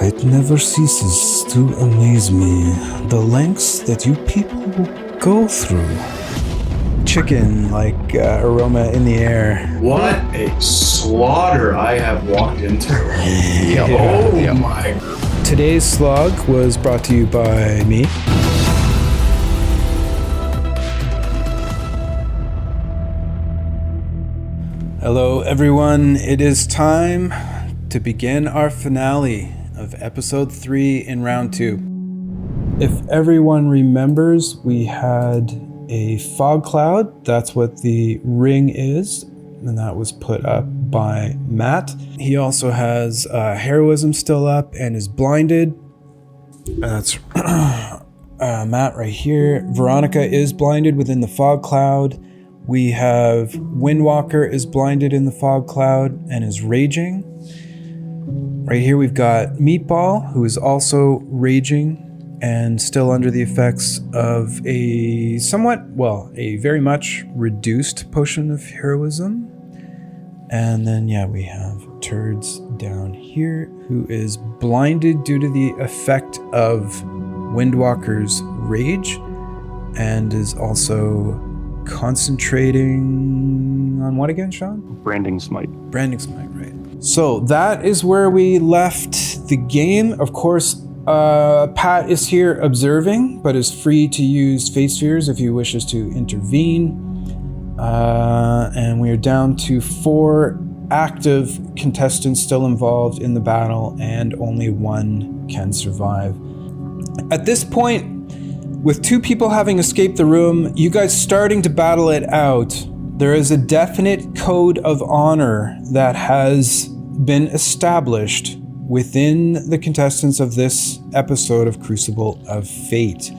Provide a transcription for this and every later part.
It never ceases to amaze me, the lengths that you people go through. Chicken, like aroma in the air. What a slaughter I have walked into. My. Today's slog was brought to you by me. Hello everyone, it is time to begin our finale of episode 3 in round 2. If everyone remembers, we had a fog cloud. That's what the ring is, and that was put up by Matt. He also has heroism still up and is blinded. That's Matt right here. Veronica is blinded within the fog cloud. We have Windwalker is blinded in the fog cloud and is raging. Right here we've got Meatball, who is also raging and still under the effects of a very much reduced potion of heroism. And then, we have Turds down here, who is blinded due to the effect of Windwalker's rage and is also concentrating on what again, Sean? Branding Smite. Branding Smite, right. So that is where we left the game. Of course, Pat is here observing, but is free to use Fate Spheres if he wishes to intervene. And we are down to 4 active contestants still involved in the battle, and only one can survive. At this point, with 2 people having escaped the room, you guys starting to battle it out, there is a definite code of honor that has been established within the contestants of this episode of Crucible of Fate.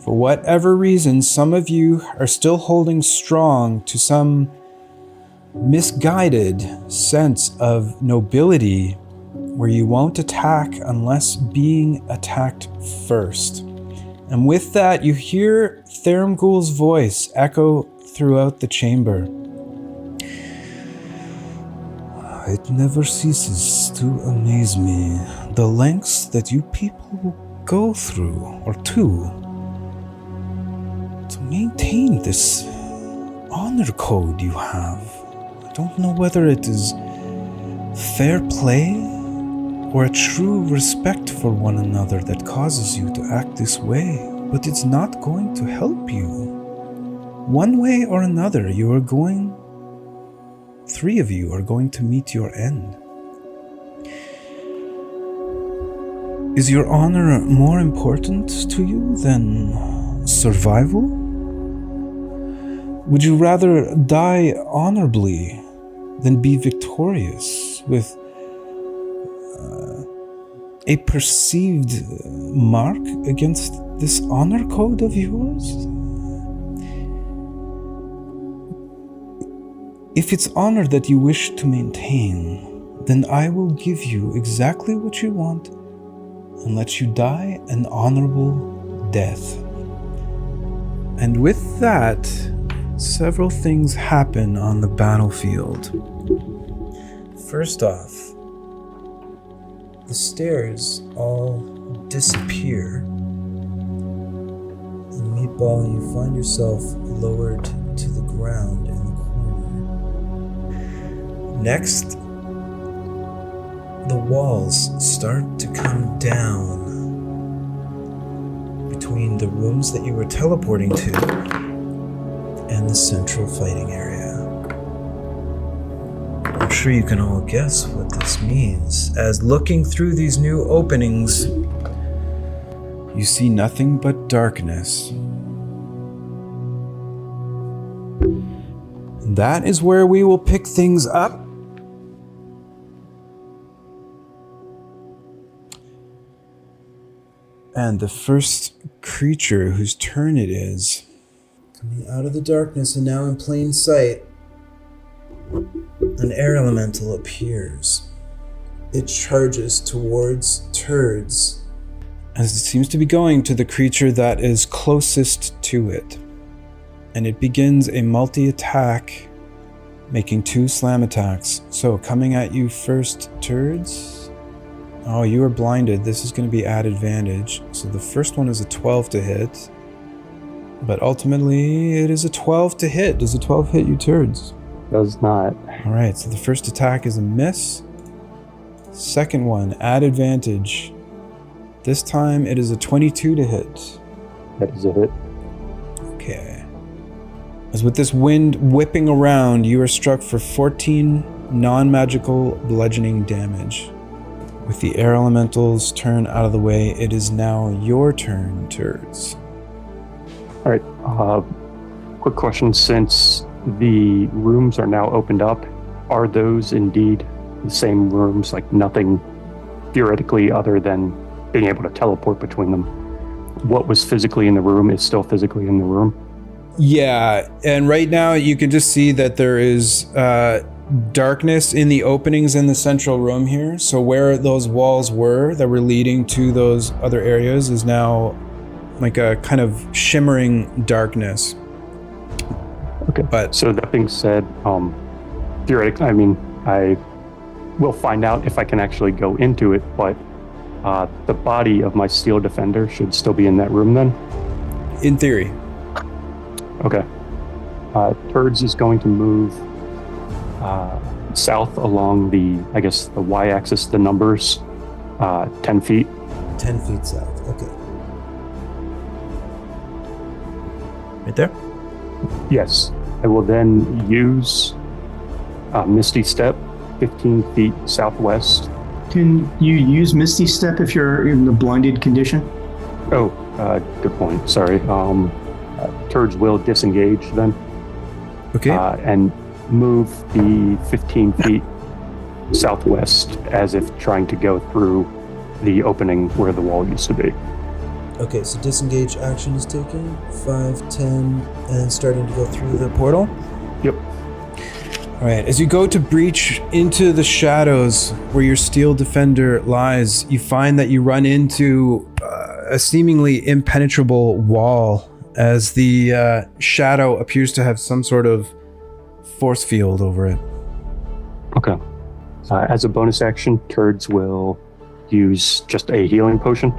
For whatever reason, some of you are still holding strong to some misguided sense of nobility where you won't attack unless being attacked first. And with that, you hear Theram'Gul's voice echo throughout the chamber. It never ceases to amaze me, the lengths that you people go through, or to maintain this honor code you have. I don't know whether it is fair play or a true respect for one another that causes you to act this way, but it's not going to help you. One way or another, 3 of you are going to meet your end. Is your honor more important to you than survival? Would you rather die honorably than be victorious with a perceived mark against this honor code of yours? If it's honor that you wish to maintain, then I will give you exactly what you want and let you die an honorable death. And with that, several things happen on the battlefield. First off, the stairs all disappear. And Meatball, you find yourself lowered to the ground in the corner. Next, the walls start to come down between the rooms that you were teleporting to and the central fighting area. I'm sure you can all guess what this means, as looking through these new openings, you see nothing but darkness. And that is where we will pick things up. And the first creature whose turn it is, coming out of the darkness and now in plain sight, an air elemental appears. It charges towards Turds, as it seems to be going to the creature that is closest to it. And it begins a multi-attack, making 2 slam attacks. So coming at you first, Turds. Oh, you are blinded. This is going to be at advantage. So the first one is a 12 to hit. But ultimately, it is a 12 to hit. Does a 12 hit you, turds? Does not. All right, so the first attack is a miss. Second one, at advantage. This time, it is a 22 to hit. That is a hit. Okay. As with this wind whipping around, you are struck for 14 non-magical bludgeoning damage. With the air elemental's turn out of the way, it is now your turn, turds. All right. Quick question. Since the rooms are now opened up, are those indeed the same rooms? Like nothing theoretically other than being able to teleport between them? What was physically in the room is still physically in the room? Yeah, and right now you can just see that there is darkness in the openings in the central room here. So where those walls were that were leading to those other areas is now like a kind of shimmering darkness. Okay. But so that being said, theoretically, I mean, I will find out if I can actually go into it, but the body of my steel defender should still be in that room then? in theory. Okay. Turds is going to move south along the, I guess, the y-axis, the numbers, 10 feet. 10 feet south, okay. Right there? Yes. I will then use Misty Step, 15 feet southwest. Can you use Misty Step if you're in the blinded condition? Oh, good point. Sorry. Turds will disengage then. Okay. And move the 15 feet southwest as if trying to go through the opening where the wall used to be. Okay, so disengage action is taken. 5, 10, and starting to go through the portal. Yep. All right, as you go to breach into the shadows where your steel defender lies, you find that you run into a seemingly impenetrable wall as the shadow appears to have some sort of force field over it. Okay. As a bonus action, Turds will use just a healing potion.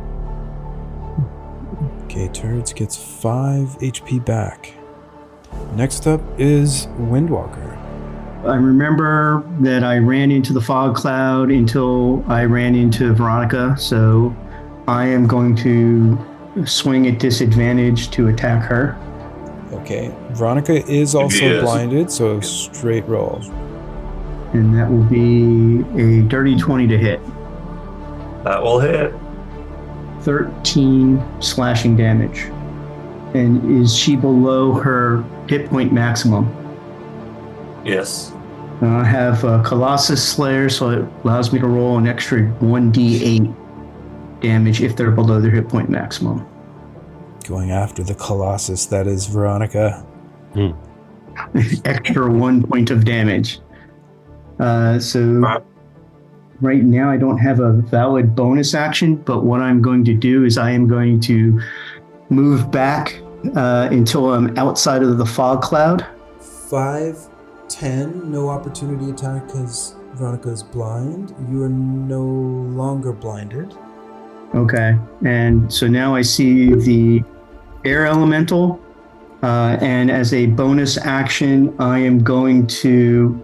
Okay, Turds gets 5 HP back. Next up is Windwalker. I remember that I ran into the fog cloud until I ran into Veronica, so I am going to swing at disadvantage to attack her. Okay, Veronica is also Yes. blinded, so straight roll. And that will be a dirty 20 to hit. That will hit. 13 slashing damage. And is she below her hit point maximum? Yes. I have a Colossus Slayer, so it allows me to roll an extra 1d8 damage if they're below their hit point maximum. Going after the Colossus, that is Veronica. Extra 1 point of damage. So right now I don't have a valid bonus action, but what I'm going to do is I am going to move back until I'm outside of the fog cloud. 5, 10, no opportunity attack because Veronica is blind. You are no longer blinded. Okay, and so now I see the air elemental, and as a bonus action, I am going to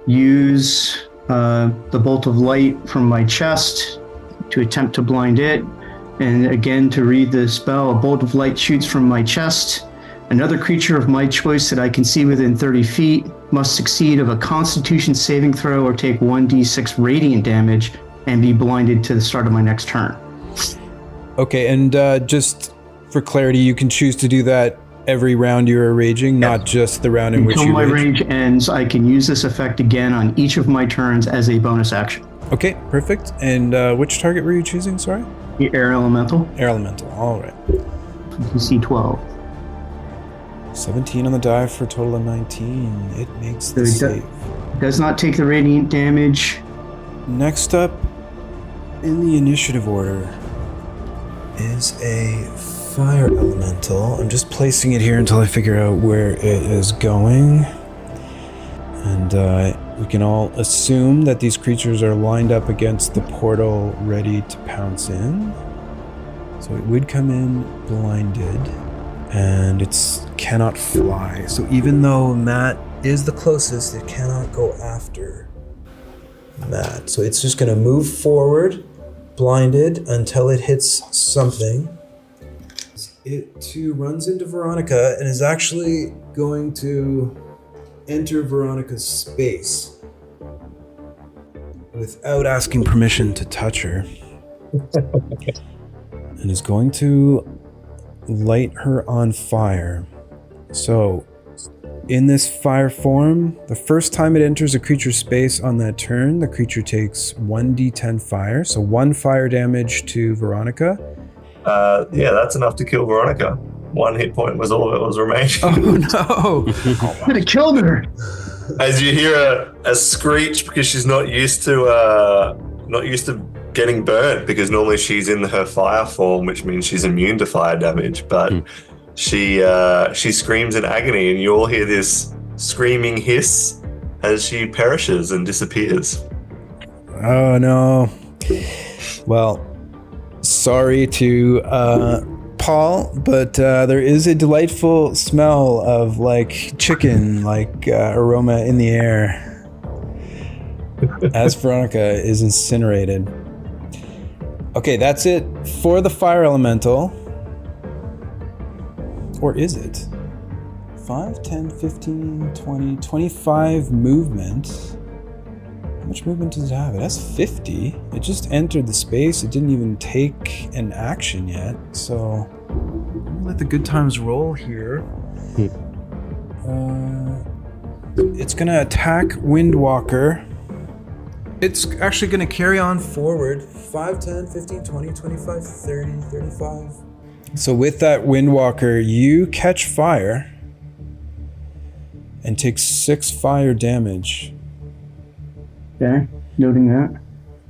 use the bolt of light from my chest to attempt to blind it. And again, to read the spell, a bolt of light shoots from my chest. Another creature of my choice that I can see within 30 feet must succeed of a Constitution saving throw or take 1d6 radiant damage and be blinded to the start of my next turn. Okay, and just for clarity, you can choose to do that every round you're raging, not just the round in which Until you my rage. rage ends, I can use this effect again on each of my turns as a bonus action. Okay, perfect. And which target were you choosing, sorry? The air elemental, Air Elemental, all right. DC 12. 17 on the die for a total of 19. It makes the So it save. does not take the radiant damage. Next up in the initiative order is a fire elemental. I'm just placing it here until I figure out where it is going. And We can all assume that these creatures are lined up against the portal, ready to pounce in. So it would come in blinded, and it cannot fly. So even though Matt is the closest, it cannot go after Matt. So it's just going to move forward, blinded, until it hits something. It too runs into Veronica and is actually going to enter Veronica's space without asking permission to touch her. And is going to light her on fire. So, in this fire form, the first time it enters a creature's space on that turn, the creature takes 1d10 fire. So 1 fire damage to Veronica. Yeah, that's enough to kill Veronica. 1 hit point was all that was remaining. Oh no! Could have killed her. As you hear a screech because she's not used to getting burnt, because normally she's in her fire form, which means she's immune to fire damage. But she screams in agony, and you all hear this screaming hiss as she perishes and disappears. Oh no! Well, sorry to Paul, but there is a delightful smell of like chicken, aroma in the air as Veronica is incinerated. Okay, that's it for the fire elemental. Or is it? 5, 10, 15, 20, 25 movement. How much movement does it have? It has 50. It just entered the space. It didn't even take an action yet. So, let the good times roll here. It's going to attack Windwalker. It's actually going to carry on forward. 5, 10, 15, 20, 25, 30, 35. So with that Windwalker, you catch fire and take 6 fire damage. Okay, noting that.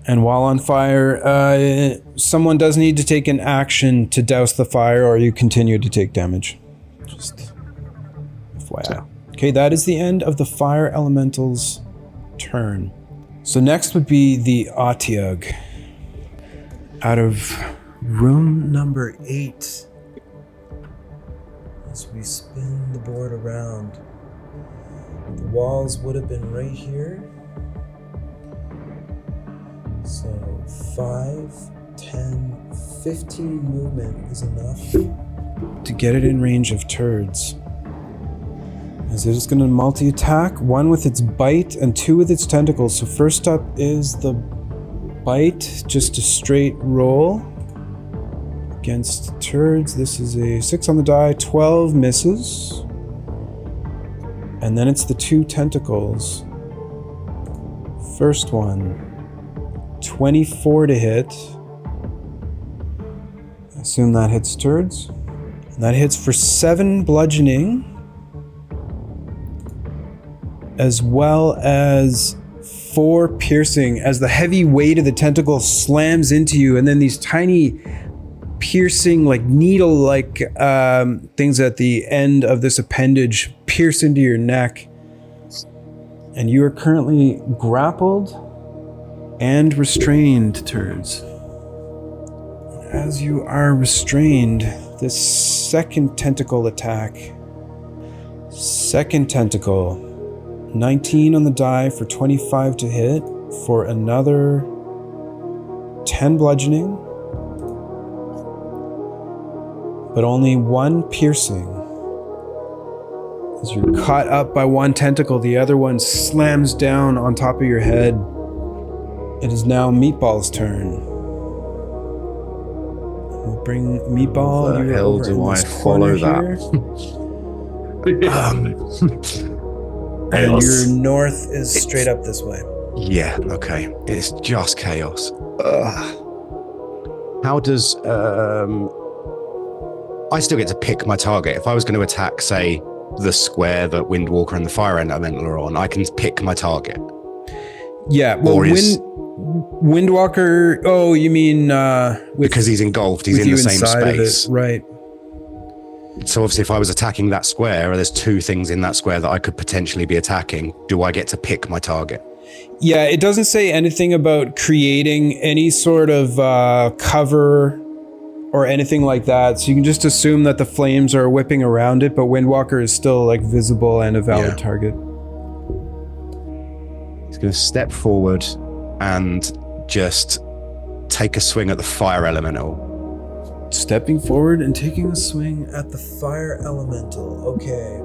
And while on fire, someone does need to take an action to douse the fire, or you continue to take damage. Just FYI. Okay, that is the end of the fire elemental's turn. So next would be the Otyugh. Out of room number 8, as we spin the board around, the walls would have been right here. So 5, 10, 15 movement is enough to get it in range of turds. As it is going to multi-attack, 1 with its bite and 2 with its tentacles. So first up is the bite, just a straight roll against turds. This is a 6 on the die, 12 misses. And then it's the 2 tentacles. First one, 24 to hit. I assume that hits turds. And that hits for 7 bludgeoning, as well as 4 piercing, as the heavy weight of the tentacle slams into you, and then these tiny piercing, like needle-like things at the end of this appendage pierce into your neck. And you are currently grappled and restrained, turds. As you are restrained, this second tentacle attack. Second tentacle. 19 on the die for 25 to hit, for another 10 bludgeoning, but only 1 piercing. As you're caught up by 1 tentacle, the other one slams down on top of your head. It is now Meatball's turn. We'll bring Meatball. How the hell do I follow that? And your north is straight up this way. Yeah, okay. It's just chaos. How does... I still get to pick my target. If I was going to attack, say, the square that Windwalker and the Fire Elemental are on, I can pick my target. Yeah, well, Windwalker... Oh, you mean... because he's engulfed. He's in the same space. Right. So obviously if I was attacking that square, there's 2 things in that square that I could potentially be attacking. Do I get to pick my target? Yeah, it doesn't say anything about creating any sort of cover or anything like that. So you can just assume that the flames are whipping around it, but Windwalker is still like visible and a valid target. He's going to step forward and just take a swing at the fire elemental. Stepping forward and taking a swing at the fire elemental. Okay.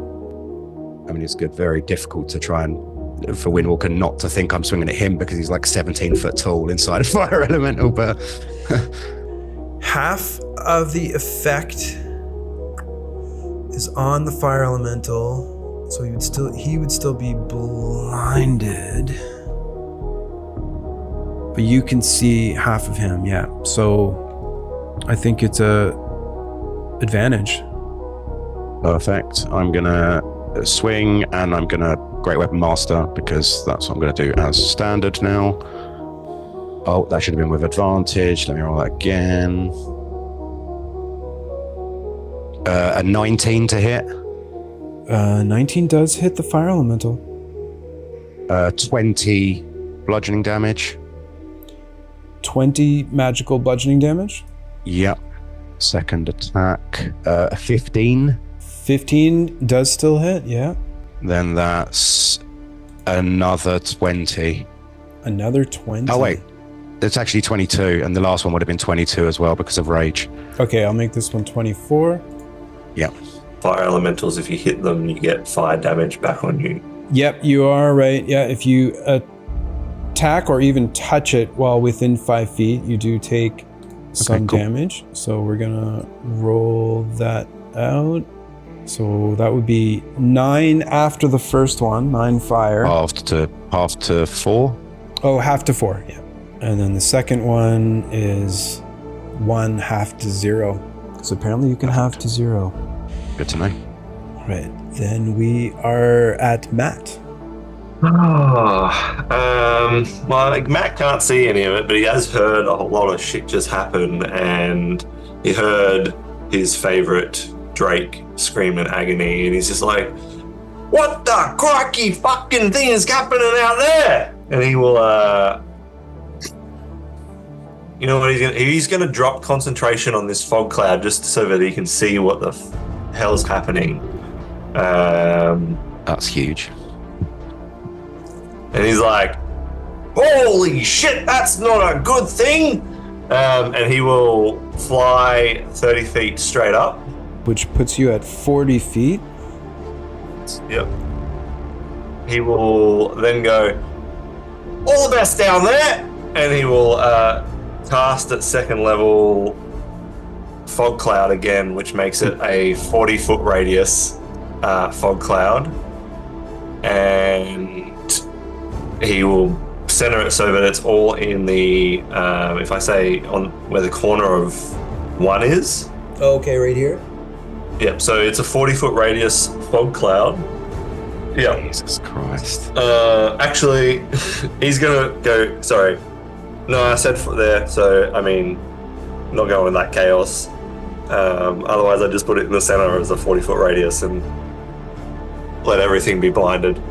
I mean, it's very difficult to try and, for Windwalker not to think I'm swinging at him because he's like 17 foot tall inside a fire elemental, but... Half of the effect is on the fire elemental, so he would still be blinded. But you can see half of him, yeah. So I think it's a advantage. Perfect. I'm gonna swing and I'm gonna Great Weapon Master because that's what I'm gonna do as standard now. Oh, that should have been with advantage. Let me roll that again. A 19 to hit. 19 does hit the fire elemental. 20 bludgeoning damage. 20 magical bludgeoning damage. Yep. Second attack. 15. 15 does still hit, yeah. Then that's another 20. Another 20. Oh, wait. It's actually 22, and the last one would have been 22 as well because of rage. Okay, I'll make this one 24. Yep. Fire elementals, if you hit them, you get fire damage back on you. Yep, you are right. Yeah, if you attack or even touch it while within 5 feet, you do take some damage. So we're gonna roll that out. So that would be 9 after the first one, 9 fire. Half to 4. Oh, half to 4, yeah. And then the second one is 1 half to 0. So apparently you can half to 0. Good to know. Right, then we are at Matt. Well, like, Matt can't see any of it, but he has heard a whole lot of shit just happen, and he heard his favorite Drake scream in agony, and he's just like, "What the crikey fucking thing is happening out there?" And he will, you know what he's gonna drop concentration on this fog cloud just so that he can see what the hell's happening. That's huge. And he's like, "Holy shit, that's not a good thing!" And he will fly 30 feet straight up. Which puts you at 40 feet. Yep. He will then go, "All the best down there!" And he will cast at second level fog cloud again, which makes it a 40-foot radius fog cloud. And he will center it so that it's all in the, if I say on where the corner of 1 is. Okay, right here. Yep, so it's a 40-foot radius fog cloud. Yeah. Jesus Christ. Actually, he's gonna go, sorry. No, I said foot there, so, I mean, not going with that chaos. Otherwise, I just put it in the center as a 40-foot radius and let everything be blinded.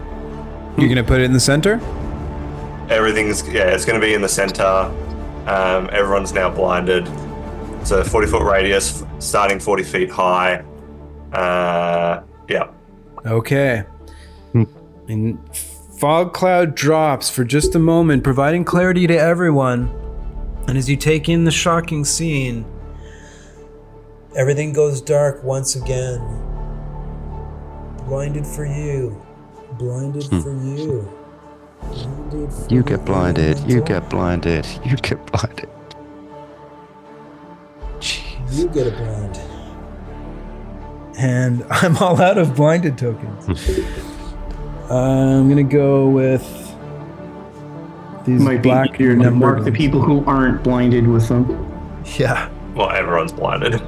You're gonna put it in the center? It's gonna be in the center. Everyone's now blinded. So 40-foot radius, starting 40 feet high. Yeah. Okay. And fog cloud drops for just a moment, providing clarity to everyone. And as you take in the shocking scene, everything goes dark once again. Blinded for you. Blinded for you. Blinded for You get blinded. You get blinded. You get blinded. Jeez. You get a blind. And I'm all out of blinded tokens. I'm gonna go with these Might be black easier to numbered mark the ones. people who aren't blinded with them. Yeah. Well, everyone's blinded.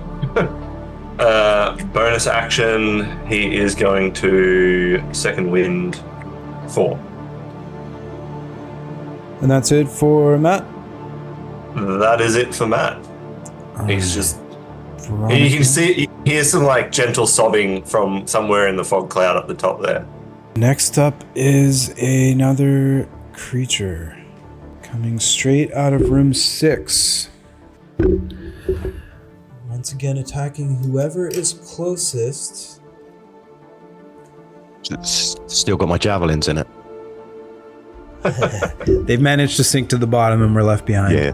Bonus action, he is going to second wind 4. And that's it for Matt. That is it for Matt. He's just And you can hear some like gentle sobbing from somewhere in the fog cloud up the top there. Next up is another creature coming straight out of room 6. Once again attacking whoever is closest. It's still got my javelins in it. They've managed to sink to the bottom and we're left behind. Yeah.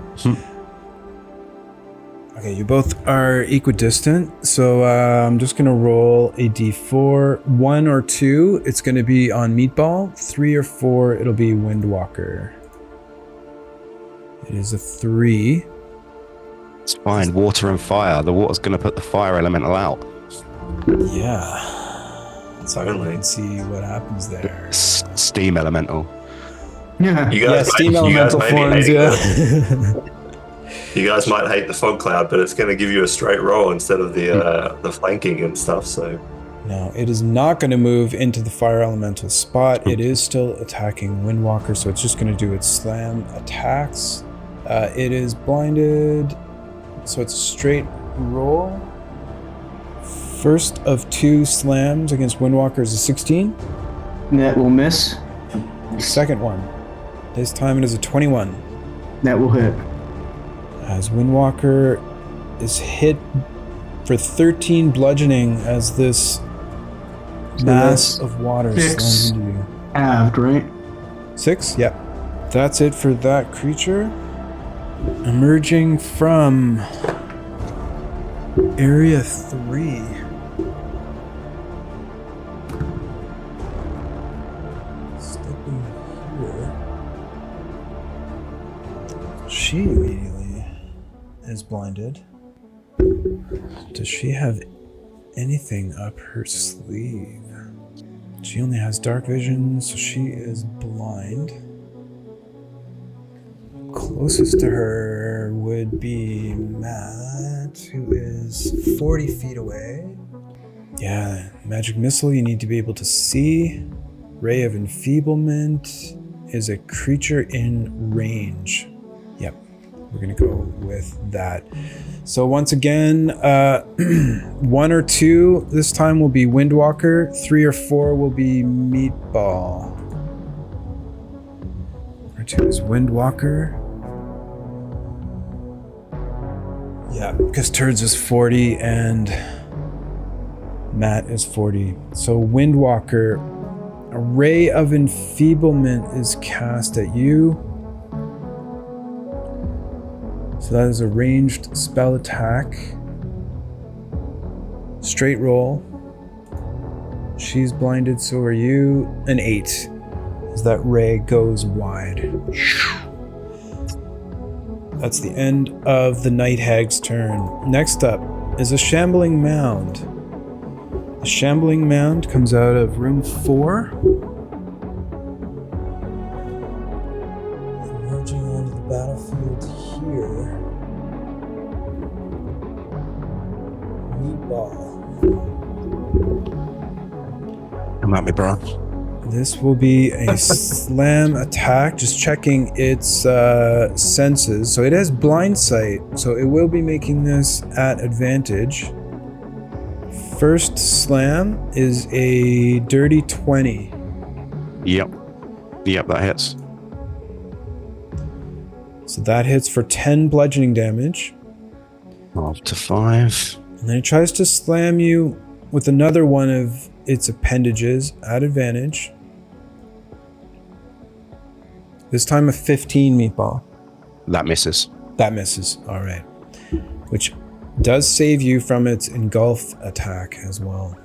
Okay, you both are equidistant, so I'm just going to roll a d4. 1 or 2, it's going to be on Meatball. 3 or 4, it'll be Windwalker. It is a 3. It's fine. Water and fire. The water's going to put the fire elemental out. Yeah. So we can see what happens there. Steam elemental. Yeah. Steam elemental forms, yeah. You guys might hate the fog cloud, but it's going to give you a straight roll instead of the flanking and stuff. So, No, it is not going to move into the fire elemental spot. It is still attacking Windwalker, so it's just going to do its slam attacks. It is blinded, so it's a straight roll. First of 2 slams against Windwalker is a 16. That will miss. Second one, this time it is a 21. That will hit. As Windwalker is hit for 13 bludgeoning as this mass of water slams into you. Halved, right? 6? Yep. That's it for that creature. Emerging from Area 3. Stepping here. She immediately is blinded. Does she have anything up her sleeve? She only has dark vision, so she is blind. Closest to her would be Matt, who is 40 feet away. Yeah, magic missile you need to be able to see. Ray of enfeeblement is a creature in range. Yep, we're gonna go with that. So once again, 1 or 2 this time will be Windwalker. 3 or 4 will be Meatball. 1 or 2 is Windwalker. Yeah, because Turds is 40 and Matt is 40. So Windwalker, a ray of enfeeblement is cast at you. So that is a ranged spell attack. Straight roll. She's blinded, so are you. An 8. As that ray goes wide. That's the end of the Night Hag's turn. Next up is a Shambling Mound. The Shambling Mound comes out of room 4. Emerging onto the battlefield here. Meatball. Come at me, bro. This will be a slam attack, just checking its senses. So it has blind sight, so it will be making this at advantage. First slam is a dirty 20. Yep, that hits. So that hits for 10 bludgeoning damage. Up to 5. And then it tries to slam you with another one of its appendages at advantage. This time a 15 Meatball. That misses. That misses. All right. Which does save you from its engulf attack as well.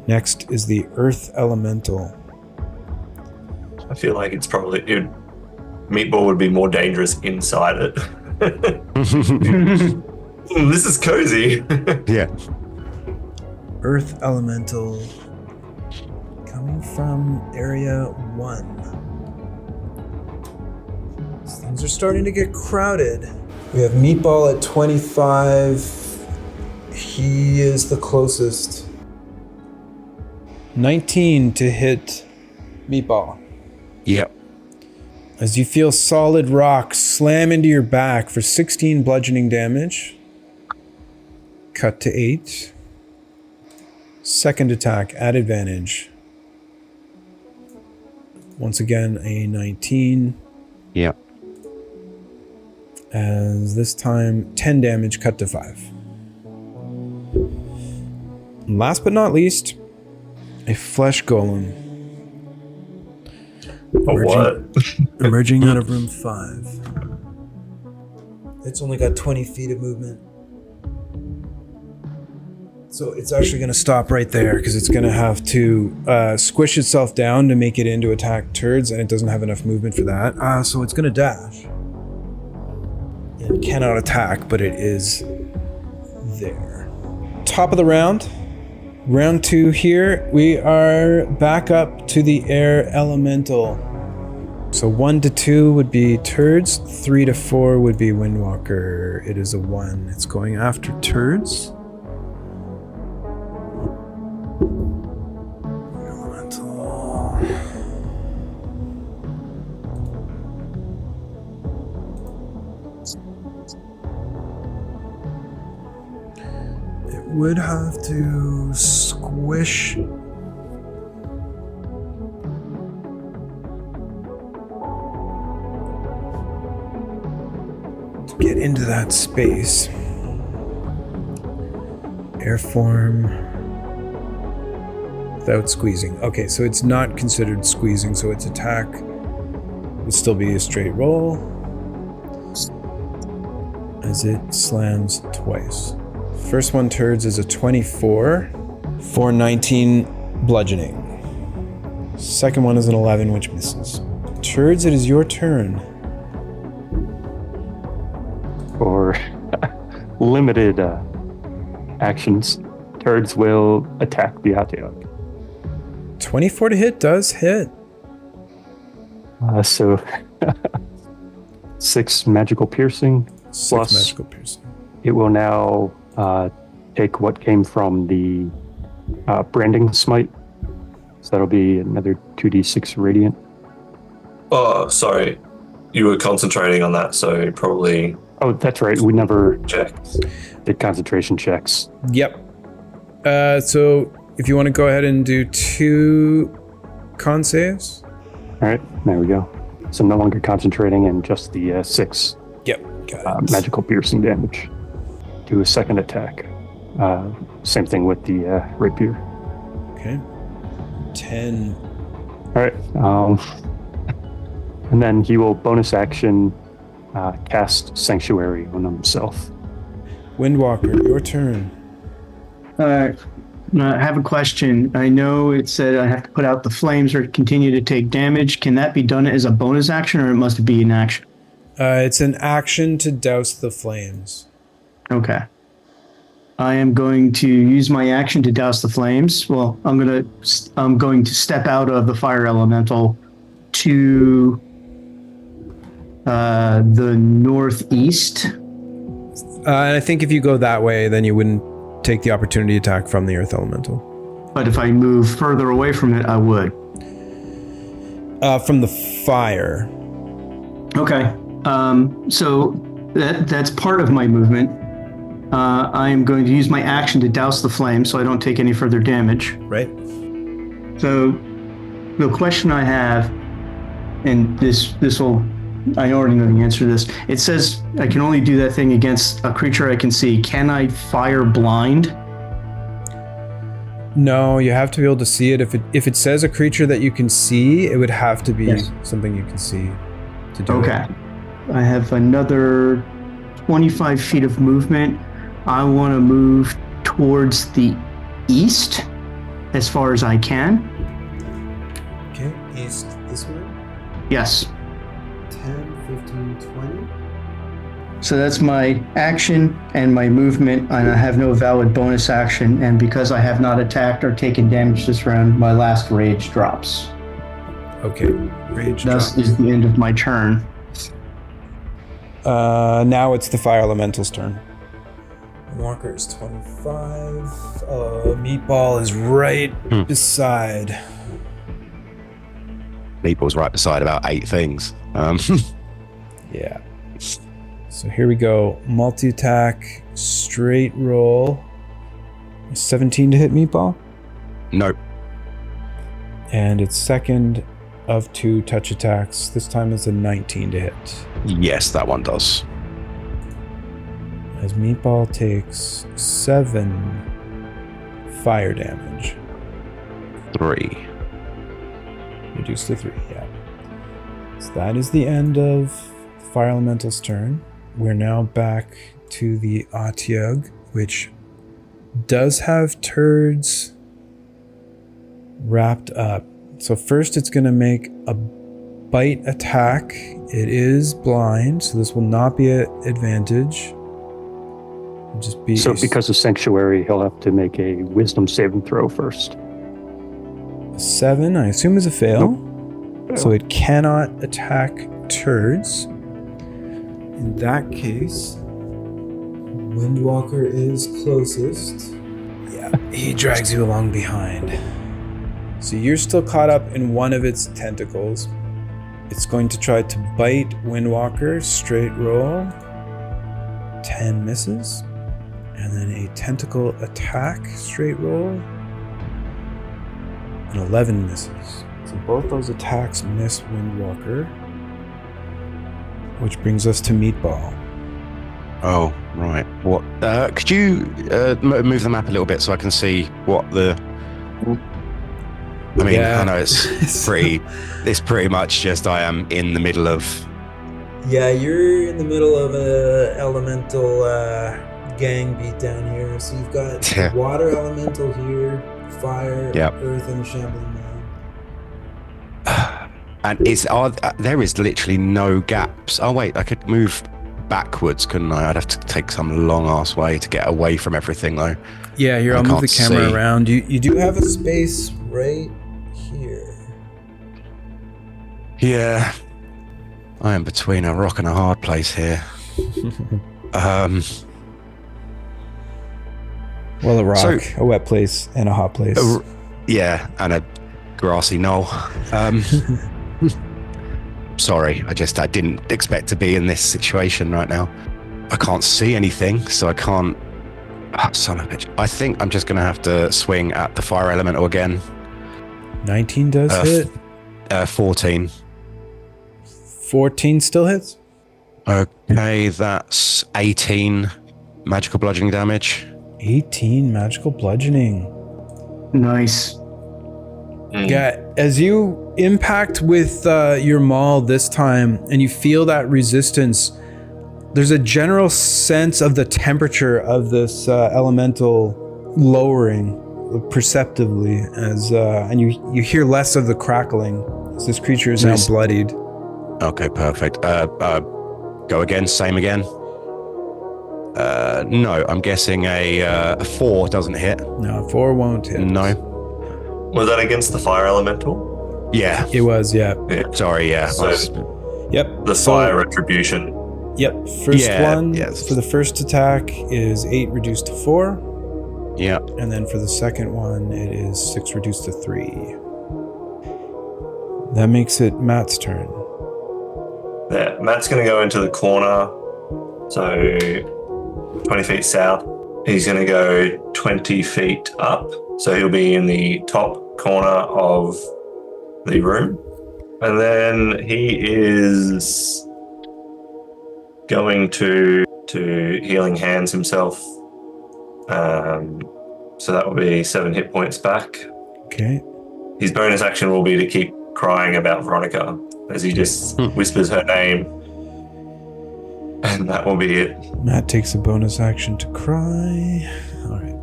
Next is the Earth Elemental. I feel like it's probably Meatball would be more dangerous inside it. This is cozy. Yeah. Earth Elemental coming from Area 1. Things are starting to get crowded. We have Meatball at 25. He is the closest. 19 to hit Meatball. Yep. as you feel solid rock slam into your back for 16 bludgeoning damage. Cut to 8. Second attack at advantage. Once again, a 19. Yeah. As this time, 10 damage cut to 5. And last but not least, a flesh golem. Emerging out of room 5. It's only got 20 feet of movement. So it's actually going to stop right there because it's going to have to squish itself down to make it into attack turds, and it doesn't have enough movement for that. So it's going to dash. It cannot attack, but it is there. Top of the round. Round 2 here. We are back up to the air elemental. So 1 to 2 would be turds. 3 to 4 would be Windwalker. It is a 1. It's going after turds. Elemental. It would have to squish. To get into that space. Airform. Without squeezing. Okay, so it's not considered squeezing, so its attack would still be a straight roll. As it slams twice. First one turds is a 24 for 19 bludgeoning. Second one is an 11, which misses. Turds, it is your turn. For limited actions, turds will attack the Ateog. 24 to hit does hit. So 6 magical piercing. 6 Plus, magical piercing. it will now take what came from the branding smite. So that'll be another 2d6 radiant. Oh, sorry. You were concentrating on that, so probably... Oh, that's right. We never checked. did concentration checks. Yep. So if you want to go ahead and do 2 con saves. All right, there we go. So no longer concentrating and just the 6 Yep. Got it. magical piercing damage. Do a second attack. Same thing with the rapier. Okay. 10. All right. And then he will bonus action cast Sanctuary on himself. Windwalker, your turn. I have a question. I know it said I have to put out the flames or continue to take damage. Can that be done as a bonus action, or it must be an action? It's an action to douse the flames. Okay. I am going to use my action to douse the flames. Well, I'm going to step out of the fire elemental to the northeast. And I think if you go that way, then you wouldn't take the opportunity attack from the earth elemental. But if I move further away from it, I would. From the fire. Okay. So that's part of my movement. I am going to use my action to douse the flame so I don't take any further damage. Right. So the question I have, and this will, I already know the answer to this. It says I can only do that thing against a creature I can see. Can I fire blind? No, you have to be able to see it. If it says a creature that you can see, it would have to be something you can see to do it. Okay. I have another 25 feet of movement. I want to move towards the east as far as I can. Okay, east this way. Yes. 10, 15, 20. So that's my action and my movement, and I have no valid bonus action. And because I have not attacked or taken damage this round, my last rage drops. Okay, rage Thus drops. is the end of my turn. Now it's the fire elemental's turn. Walker is 25. Meatball is right beside. Meatball's right beside about 8 things. Yeah. So here we go. Multi-attack, straight roll. 17 to hit Meatball. Nope. And its second of 2 touch attacks. This time it's a 19 to hit. Yes, that one does. As Meatball takes 7 fire damage. 3. Reduced to 3, yeah. So that is the end of Fire Elemental's turn. We're now back to the Epilogue, which does have turds wrapped up. So first it's going to make a bite attack. It is blind, so this will not be an advantage. It'll just be So because of Sanctuary, he'll have to make a wisdom saving throw first. 7, I assume, is a fail. Nope. So it cannot attack turds. In that case, Windwalker is closest. Yeah, he drags you along behind. So you're still caught up in one of its tentacles. It's going to try to bite Windwalker. Straight roll. 10 misses. And then a tentacle attack. Straight roll. And 11 misses. So both those attacks miss Windwalker. Which brings us to Meatball. Oh, right. What? Could you move the map a little bit so I can see what the... I mean, Yeah. I know it's pretty much just I am in the middle of... Yeah, you're in the middle of a elemental gang beat down here. So you've got Yeah. water elemental here, fire, Yep. earth, and a shambling man. And there is literally no gaps. Oh, wait, I could move backwards, couldn't I? I'd have to take some long-ass way to get away from everything, though. Yeah, here, I I'll move the can't camera see. around. You do have a space right here. Yeah. I am between a rock and a hard place here. Well, a rock, So- a wet place, and a hot place. Yeah, and a grassy knoll. Sorry, I didn't expect to be in this situation right now. I can't see anything, so I can't... son of a bitch. I think I'm just going to have to swing at the fire elemental again. 19 does hit. 14. 14 still hits. Okay, that's 18 magical bludgeoning damage. 18 magical bludgeoning. Nice. Yeah, as you impact with your maul this time and you feel that resistance, there's a general sense of the temperature of this elemental lowering perceptibly as and you hear less of the crackling as this creature is now Nice. bloodied. Okay, perfect. Go again, same again. No, I'm guessing a 4 doesn't hit. No, 4 won't hit. No. Was that against the fire elemental? Yeah. It was, yeah. Sorry, yeah. So- Yep. The So- fire retribution. Yep. First Yeah, one yes. for the first attack is 8 reduced to 4. Yeah. And then for the second one, it is 6 reduced to 3. That makes it Matt's turn. Yeah, Matt's going to go into the corner. So 20 feet south. He's going to go 20 feet up. So he'll be in the top corner of the room. And then he is going to healing hands himself. So that will be 7 hit points back. Okay. His bonus action will be to keep crying about Veronica as he just whispers her name. And that will be it. Matt takes a bonus action to cry. All right.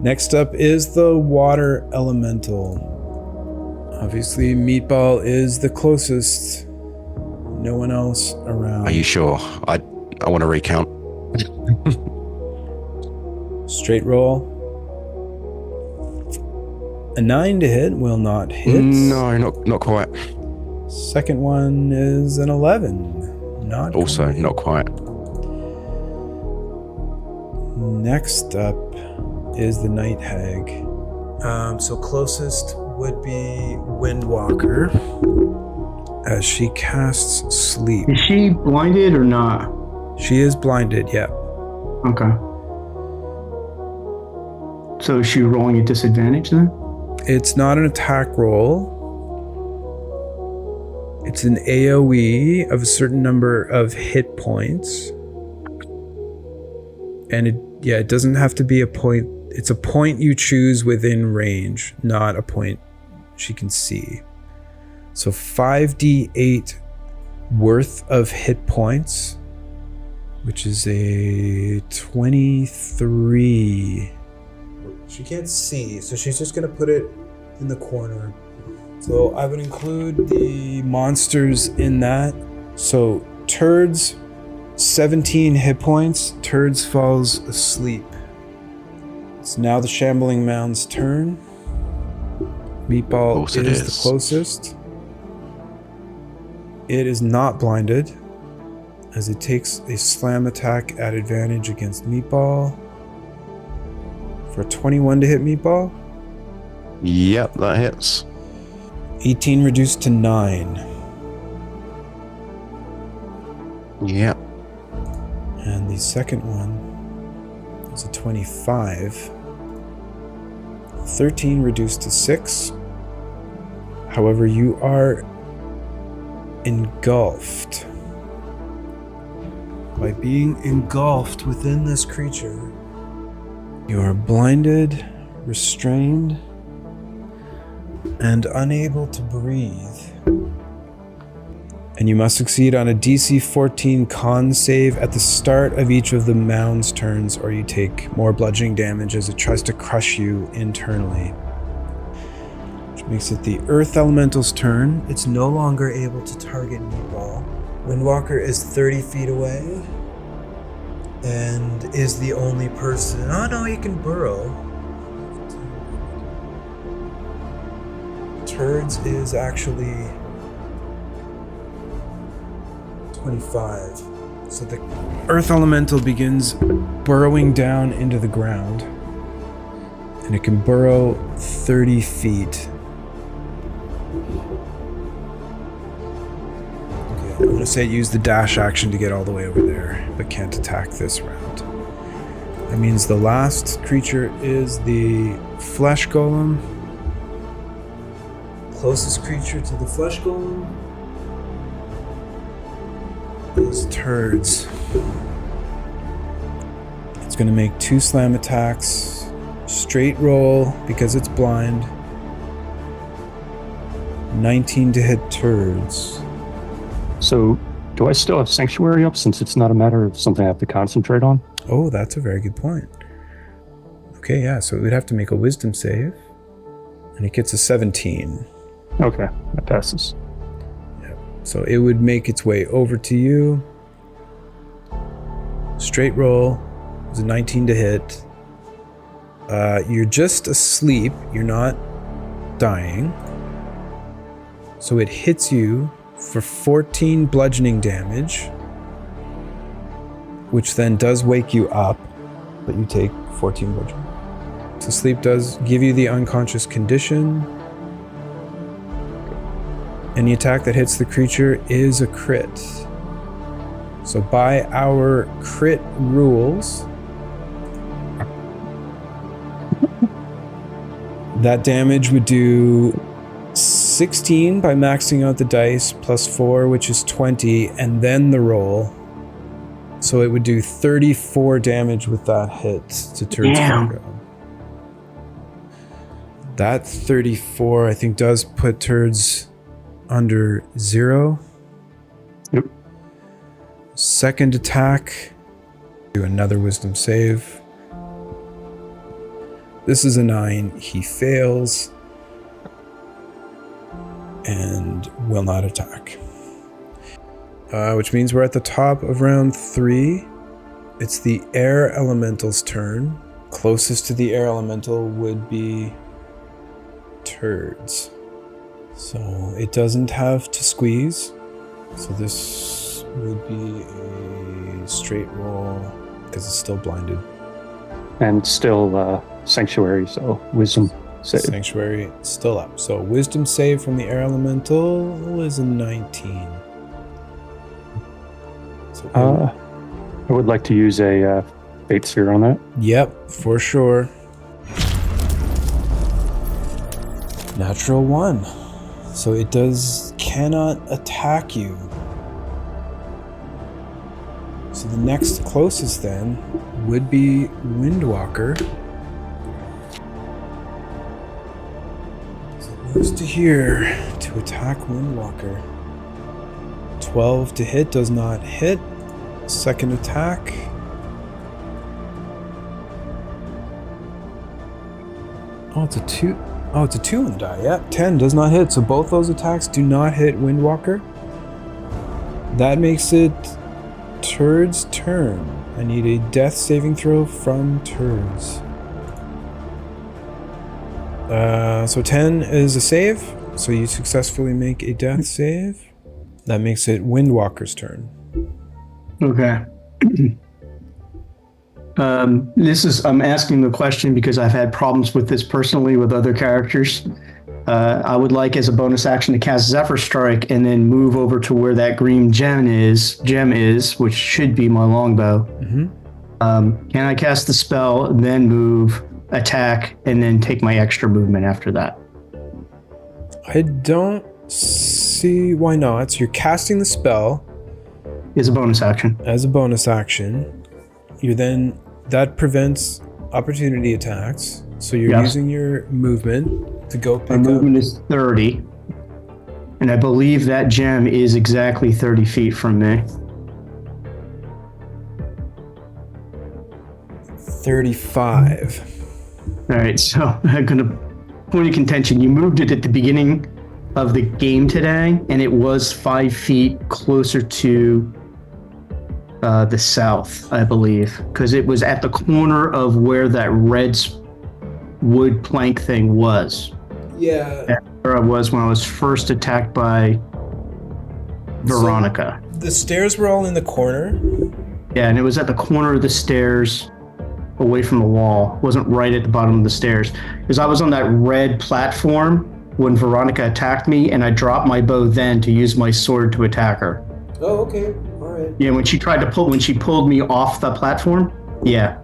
Next up is the water elemental. Obviously, Meatball is the closest. No one else around. Are you sure? I want to recount. Straight roll. A 9 to hit will not hit. No, not quite. Second one is an 11. Not Also, going to not quite. hit. Next up is the Night Hag. So closest would be Windwalker as she casts Sleep. Is she blinded or not? She is blinded, yeah. Okay. So is she rolling a disadvantage then? It's not an attack roll. It's an AoE of a certain number of hit points. And it doesn't have to be a point. It's a point you choose within range, not a point she can see. So 5d8 worth of hit points, which is a 23. She can't see, so she's just going to put it in the corner. So I would include the monsters in that. So Turds, 17 hit points. Turds falls asleep. It's now the Shambling Mound's turn. Meatball is the closest. It is not blinded, as it takes a slam attack at advantage against Meatball. For a 21 to hit Meatball. Yep, that hits. 18 reduced to 9. Yep. And the second one is a 25. 13 reduced to 6. However, you are engulfed. By being engulfed within this creature, you are blinded, restrained, and unable to breathe. And you must succeed on a DC 14 con save at the start of each of the mound's turns, or you take more bludgeoning damage as it tries to crush you internally. Which makes it the Earth Elemental's turn. It's no longer able to target Meatball. Windwalker is 30 feet away and is the only person. Oh no, he can burrow. Turds is actually 25. So the Earth Elemental begins burrowing down into the ground, and it can burrow 30 feet. Okay, I'm gonna say use the dash action to get all the way over there, but can't attack this round. That means the last creature is the Flesh Golem. Closest creature to the Flesh Golem is Turds. It's going to make 2 slam attacks. Straight roll because it's blind. 19 to hit Turds. So, do I still have Sanctuary up since it's not a matter of something I have to concentrate on? Oh, that's a very good point. Okay, yeah, so it would have to make a wisdom save. And it gets a 17. Okay, that passes. So it would make its way over to you. Straight roll. It was a 19 to hit. You're just asleep. You're not dying. So it hits you for 14 bludgeoning damage, which then does wake you up, but you take 14 bludgeoning. So sleep does give you the unconscious condition. Any attack that hits the creature is a crit. So by our crit rules, that damage would do 16 by maxing out the dice, plus 4, which is 20, and then the roll. So it would do 34 damage with that hit to Turds Fargo. That 34, I think, does put Turds under 0. Yep. Second attack. Do another wisdom save. This is a 9. He fails and will not attack. Which means we're at the top of round 3. It's the Air Elemental's turn. Closest to the Air Elemental would be Turds. So it doesn't have to squeeze. So this would be a straight roll because it's still blinded. And still Sanctuary, so Wisdom. Save. Sanctuary still up. So wisdom save from the air elemental is a 19. So I would like to use a fate sphere on that. yep, for sure. Natural 1. So it cannot attack you. So the next closest then would be Windwalker. So it moves to here to attack Windwalker. 12 to hit, does not hit. Second attack. Oh, it's a 2. Oh, it's a 2 on the die. Yeah, 10 does not hit. So both those attacks do not hit Windwalker. That makes it Turd's turn. I need a death saving throw from Turds. So 10 is a save. So you successfully make a death save. That makes it Windwalker's turn. Okay. I'm asking the question because I've had problems with this personally with other characters. I would like as a bonus action to cast Zephyr Strike and then move over to where that green gem is, which should be my longbow. Mm-hmm. Can I cast the spell, then move, attack, and then take my extra movement after that? I don't see why not. So you're casting the spell Is a bonus action. as a bonus action. That prevents opportunity attacks. So you're Yes. using your movement to go My pick up. movement is 30. And I believe that gem is exactly 30 feet from me. 35. All right, so I'm going to point of contention. You moved it at the beginning of the game today, and it was 5 feet closer to the south, I believe, because it was at the corner of where that red wood plank thing was. Yeah. That's where I was when I was first attacked by Veronica. The stairs were all in the corner. Yeah, and it was at the corner of the stairs away from the wall. It wasn't right at the bottom of the stairs. Because I was on that red platform when Veronica attacked me, and I dropped my bow then to use my sword to attack her. Oh, okay. All right. Yeah, when she pulled me off the platform. Yeah.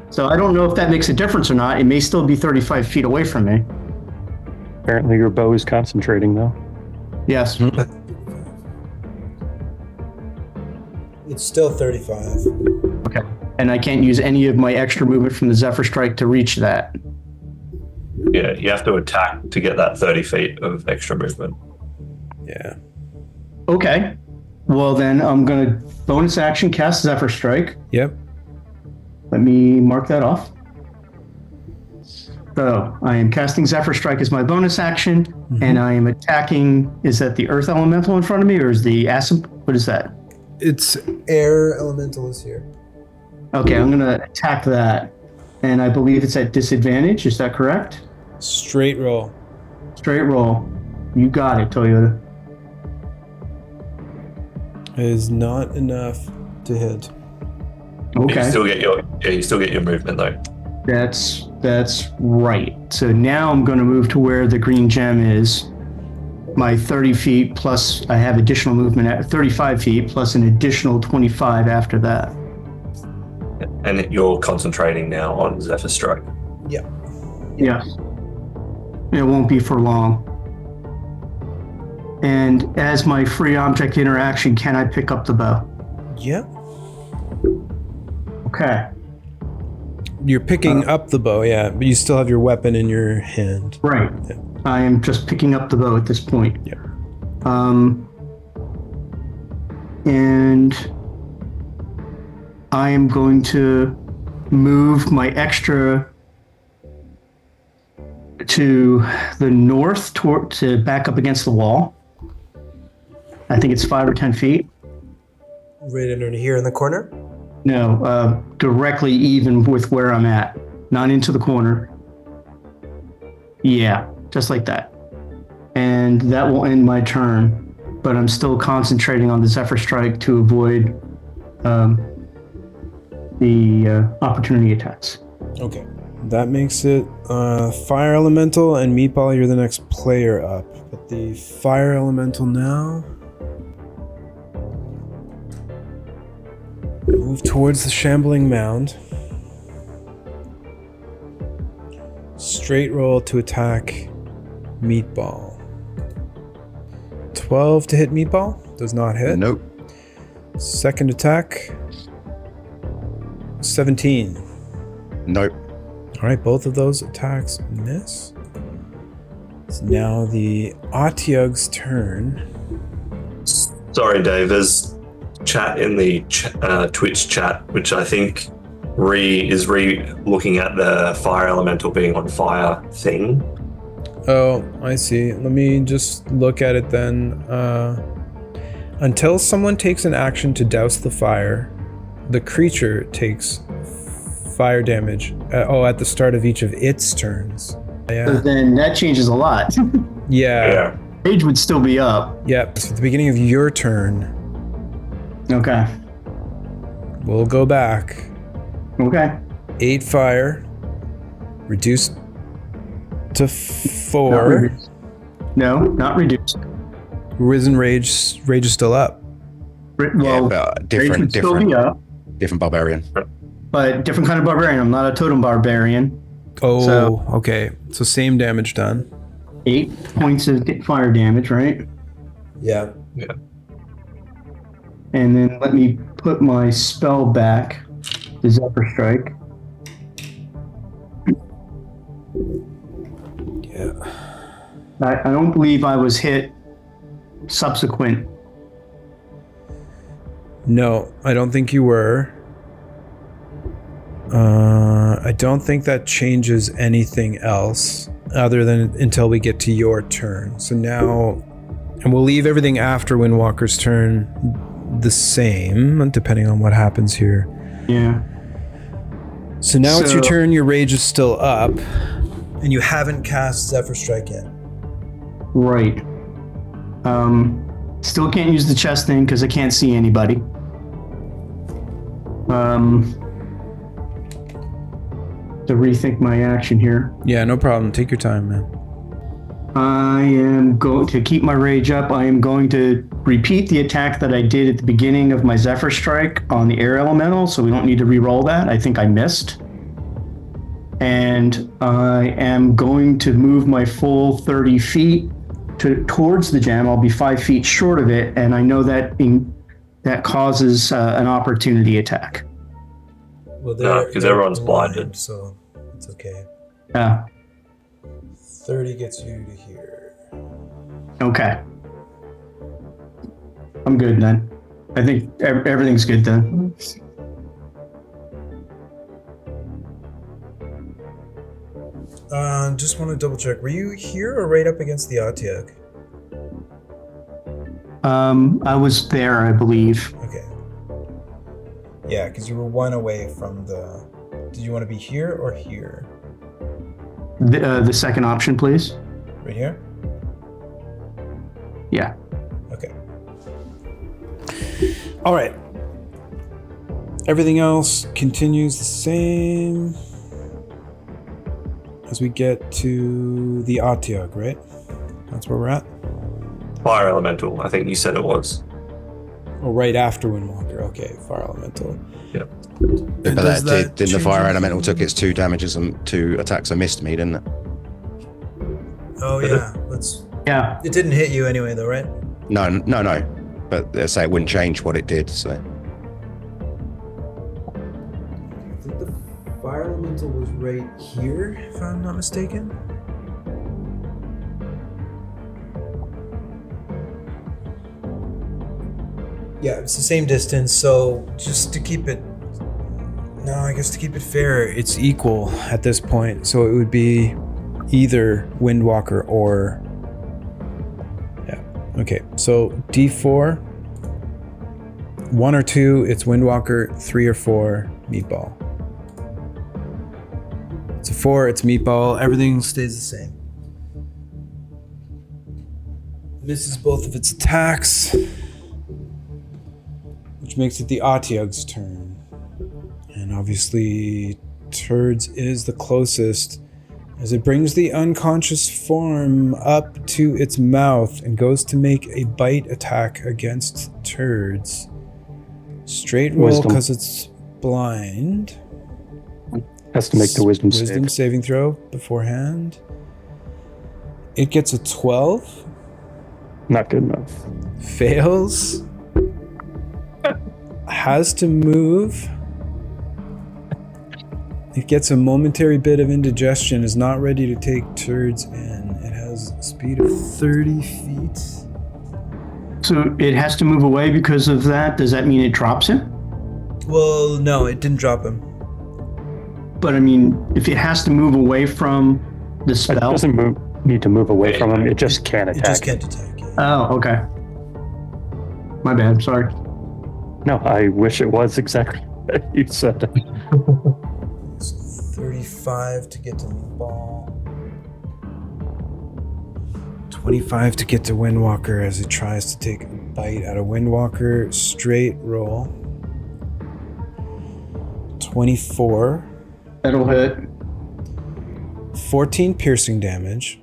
So I don't know if that makes a difference or not. It may still be 35 feet away from me. Apparently your bow is concentrating, though. Yes. It's still 35. Okay. And I can't use any of my extra movement from the Zephyr Strike to reach that. Yeah, you have to attack to get that 30 feet of extra movement. Yeah. Okay. Well, then I'm going to bonus action cast Zephyr Strike. Yep. Let me mark that off. So I am casting Zephyr Strike as my bonus action, and I am attacking. Is that the Earth Elemental in front of me, or is the Acid? What is that? It's air elemental is here. Okay, I'm going to attack that. And I believe it's at disadvantage. Is that correct? Straight roll. Straight roll. You got it, Toyota. It is not enough to hit. Okay. You still get your movement though. That's right. So now I'm going to move to where the green gem is. My 30 feet plus I have additional movement at 35 feet plus an additional 25 after that. And you're concentrating now on Zephyr Strike. Yeah. Yes. It won't be for long. And as my free object interaction, can I pick up the bow? Yep. Okay. You're picking up the bow, yeah, but you still have your weapon in your hand. Right. Yeah. I am just picking up the bow at this point. Yeah. And I am going to move my extra to the north to back up against the wall. I think it's 5 or 10 feet. Right under here in the corner? No, directly even with where I'm at, not into the corner. Yeah, just like that. And that will end my turn, but I'm still concentrating on the Zephyr Strike to avoid the opportunity attacks. Okay. That makes it Fire Elemental and Meatball, you're the next player up. But the Fire Elemental now. Move towards the shambling mound. Straight roll to attack Meatball. 12 to hit Meatball. Does not hit. Nope. Second attack. 17. Nope. All right, both of those attacks miss. It's now the Otyug's turn. Sorry, Dave. There's chat in the Twitch chat, which I think is looking at the fire elemental being on fire thing. Oh, I see. Let me just look at it then. Until someone takes an action to douse the fire, the creature takes fire damage at the start of each of its turns. So Yeah. then that changes a lot. Yeah. Rage would still be up. Yep. So at the beginning of your turn, Okay. we'll go back. Okay. 8 fire, reduced to Not 4. reduced. No, not reduced. Risen rage is still up. Well, but rage would still be up, different barbarian. but different kind of barbarian. I'm not a totem barbarian. Oh, So- okay. So same damage done. 8 points of fire damage, right? Yeah. And then let me put my spell back, the Zephyr Strike. Yeah. I don't believe I was hit subsequent. No, I don't think you were. I don't think that changes anything else other than until we get to your turn. So now, and we'll leave everything after Windwalker's turn the same, depending on what happens here. Yeah. So now it's your So- turn, your rage is still up, and you haven't cast Zephyr Strike yet. Right. Still can't use the chest thing because I can't see anybody. To rethink my action here. Yeah, no problem. Take your time, man. I am going to keep my rage up. I am going to repeat the attack that I did at the beginning of my Zephyr Strike on the air elemental, so we don't need to re-roll that. I think I missed. And I am going to move my full 30 feet towards the jam. I'll be 5 feet short of it, and I know that that causes an opportunity attack. Well, No, 'cause everyone's blinded. So it's okay. Yeah. 30 gets you to here. Okay. I'm good then. I think everything's good then. Just want to double check. Were you here or right up against the Otyug? I was there, I believe. Okay. Yeah, because you were 1 away from the... Did you want to be here or here? The second option, please. Right here? Yeah. Okay. All right. Everything else continues the same as we get to the Otyug, right? That's where we're at? Fire elemental, I think you said it was. Oh, right after Windwalker. Okay, Fire Elemental. Yep. But does didn't the change fire anything? elemental took its 2 damages and 2 attacks and missed me, didn't it? Oh, yeah. Yeah. It didn't hit you anyway, though, right? No. But they say it wouldn't change what it did, so. I think the Fire Elemental was right here, if I'm not mistaken. Yeah, it's the same distance, so just to keep it... No, I guess to keep it fair, it's equal at this point. So it would be either Windwalker or... Yeah, okay. So D4, 1 or 2, it's Windwalker, 3 or 4, Meatball. It's a 4, it's Meatball, everything stays the same. Misses both of its attacks, which makes it the Otyug's turn. And obviously turds is the closest, as it brings the unconscious form up to its mouth and goes to make a bite attack against turds. Straight roll Wisdom. because it's blind. Has to make the wisdom Wisdom save. saving throw beforehand. It gets a 12. Not good enough. Fails. Has to move. It gets a momentary bit of indigestion, is not ready to take turds in. It has a speed of 30 feet. So it has to move away because of that. Does that mean it drops him? Well, no, it didn't drop him. But I mean, if it has to move away from the It spell. doesn't need to move away from him. It just can't attack. It just can't attack. Yeah. Oh, okay. My bad. Sorry. No, I wish it was exactly what you said. So 35 to get to Meatball. 25 to get to Windwalker as it tries to take a bite out of Windwalker. Straight roll. 24. That'll hit. 14 piercing damage.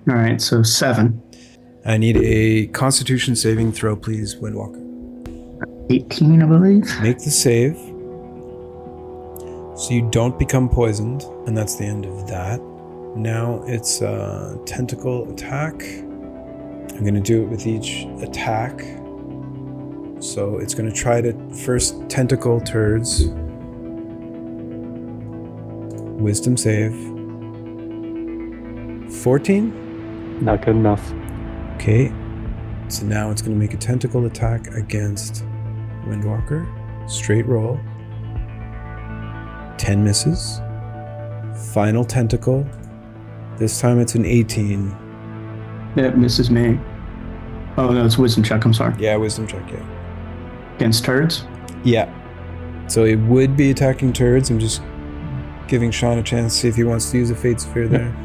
All right, so 7. I need a Constitution saving throw, please, Windwalker. 18, I believe. Make the save. So you don't become poisoned, and that's the end of that. Now it's a tentacle attack. I'm going to do it with each attack. So it's going to try to first tentacle turds. Wisdom save. 14? Not good enough. Okay. So now it's going to make a tentacle attack against Windwalker. Straight roll. 10 misses. Final tentacle. This time it's an 18. That misses me. Oh, no, it's wisdom check. I'm sorry. Yeah, wisdom check, yeah. Against turds? Yeah. So it would be attacking turds. I'm just giving Sean a chance to see if he wants to use a Fate Sphere there.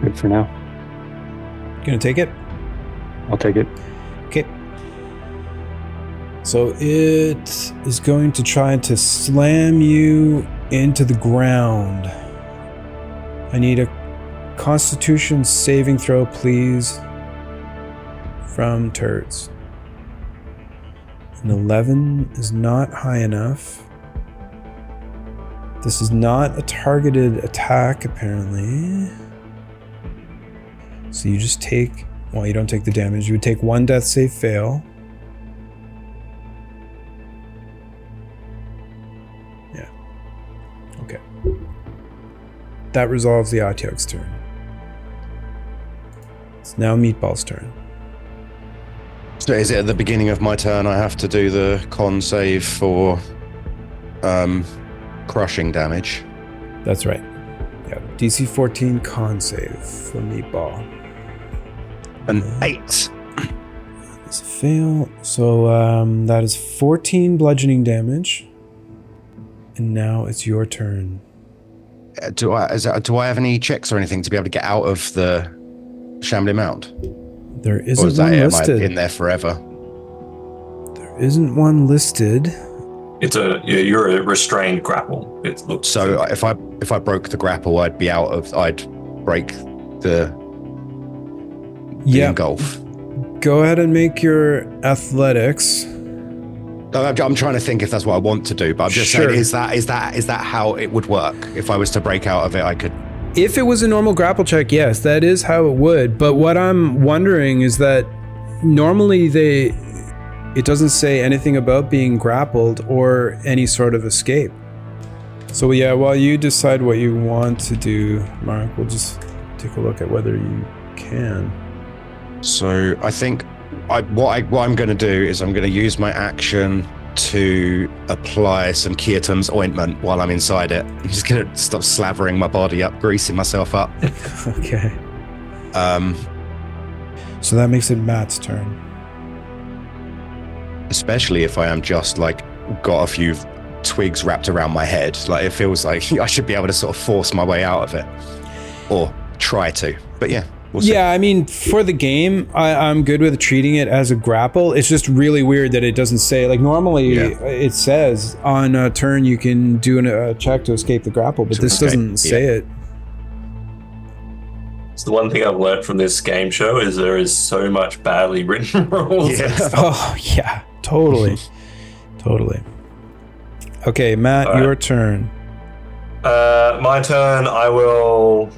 Good for now. Gonna take it? I'll take it. Okay. So it is going to try to slam you into the ground. I need a Constitution saving throw, please, from turds. An 11 is not high enough. This is not a targeted attack, apparently. So you just take, well, you don't take the damage. You would take 1 death save fail. Yeah. Okay. That resolves the Atyug's turn. It's now Meatball's turn. So is it at the beginning of my turn I have to do the con save for crushing damage? That's right. Yeah. DC 14 con save for Meatball. An 8. It's a fail. So that is 14 bludgeoning damage. And now it's your turn. Do I have any checks or anything to be able to get out of the Shambly Mound? There Or isn't is that one it? Am listed. I in there forever? There isn't one listed. You're a restrained grapple. It looks So if I broke the grapple, I'd break the Yeah. engulf. Go ahead and make your athletics. I'm trying to think if that's what I want to do, but I'm just Sure. saying, is that how it would work? If I was to break out of it, I could. If it was a normal grapple check, yes, that is how it would. But what I'm wondering is that normally it doesn't say anything about being grappled or any sort of escape. So yeah, while you decide what you want to do, Mark, we'll just take a look at whether you can. So I think what I'm going to do is I'm going to use my action to apply some Keaton's ointment while I'm inside it. I'm just going to stop slavering my body up, greasing myself up. Okay. So that makes it Matt's turn. Especially if I am just got a few twigs wrapped around my head. It feels like I should be able to sort of force my way out of it, or try to. But yeah. We'll see. Yeah, I mean, for the game, I'm good with treating it as a grapple. It's just really weird that it doesn't say, like, normally it says on a turn you can do a check to escape the grapple, but this doesn't say it. It's the one thing I've learned from this game show is there is so much badly written rules. Yeah. Oh, yeah, totally. Totally. Okay, Matt, All right. your turn. My turn, I will...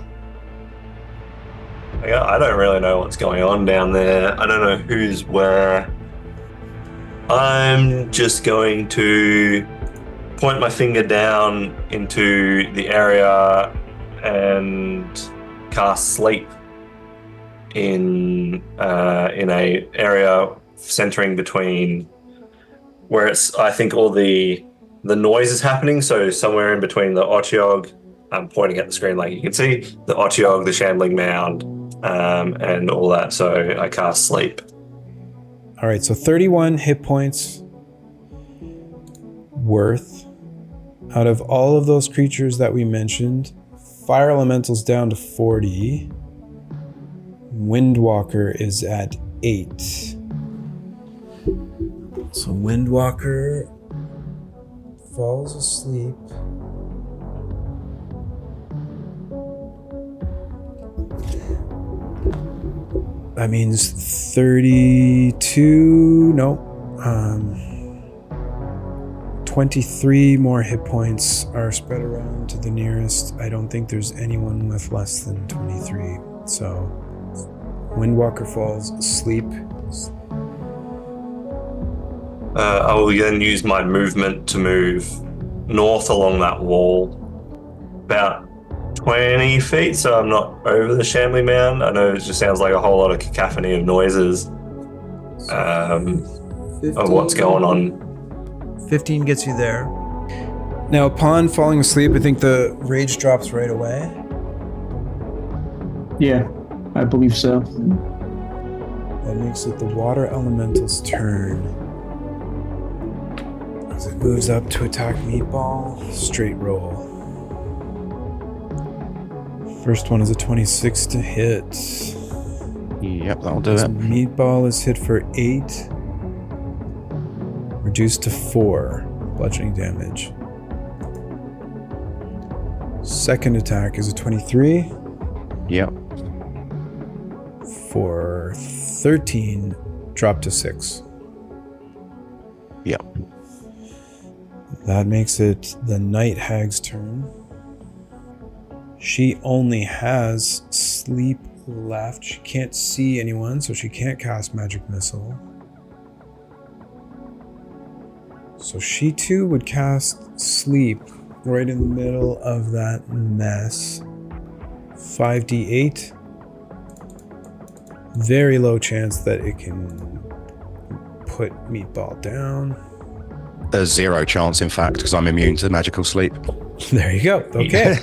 I don't really know what's going on down there. I don't know who's where. I'm just going to point my finger down into the area and cast Sleep in a area centering between where I think all the noise is happening. So somewhere in between the Otyog, I'm pointing at the screen like you can see, the Otyog, the Shambling Mound, and all that. So I cast Sleep. All right, so 31 hit points worth. Out of all of those creatures that we mentioned, Fire Elemental's down to 40. Windwalker is at 8. So Windwalker falls asleep. That means 32, no, 23 more hit points are spread around to the nearest. I don't think there's anyone with less than 23. So Windwalker falls asleep. I will then use my movement to move north along that wall about 20 feet, so I'm not over the Shambling Mound. I know it just sounds like a whole lot of cacophony of noises of what's going on. 15 gets you there. Now, upon falling asleep, I think the rage drops right away. Yeah, I believe so. That makes it the water elemental's turn. As it moves up to attack Meatball, straight roll. First one is a 26 to hit. Yep, that'll do So it. Meatball is hit for 8. Reduced to 4 bludgeoning damage. Second attack is a 23 Yep. for 13, drop to 6. Yep. That makes it the Night Hag's turn. She only has Sleep left. She can't see anyone, so she can't cast Magic Missile. So she too would cast Sleep right in the middle of that mess. 5d8. Very low chance that it can put Meatball down. There's 0 chance, in fact, because I'm immune to magical sleep. There you go. Okay.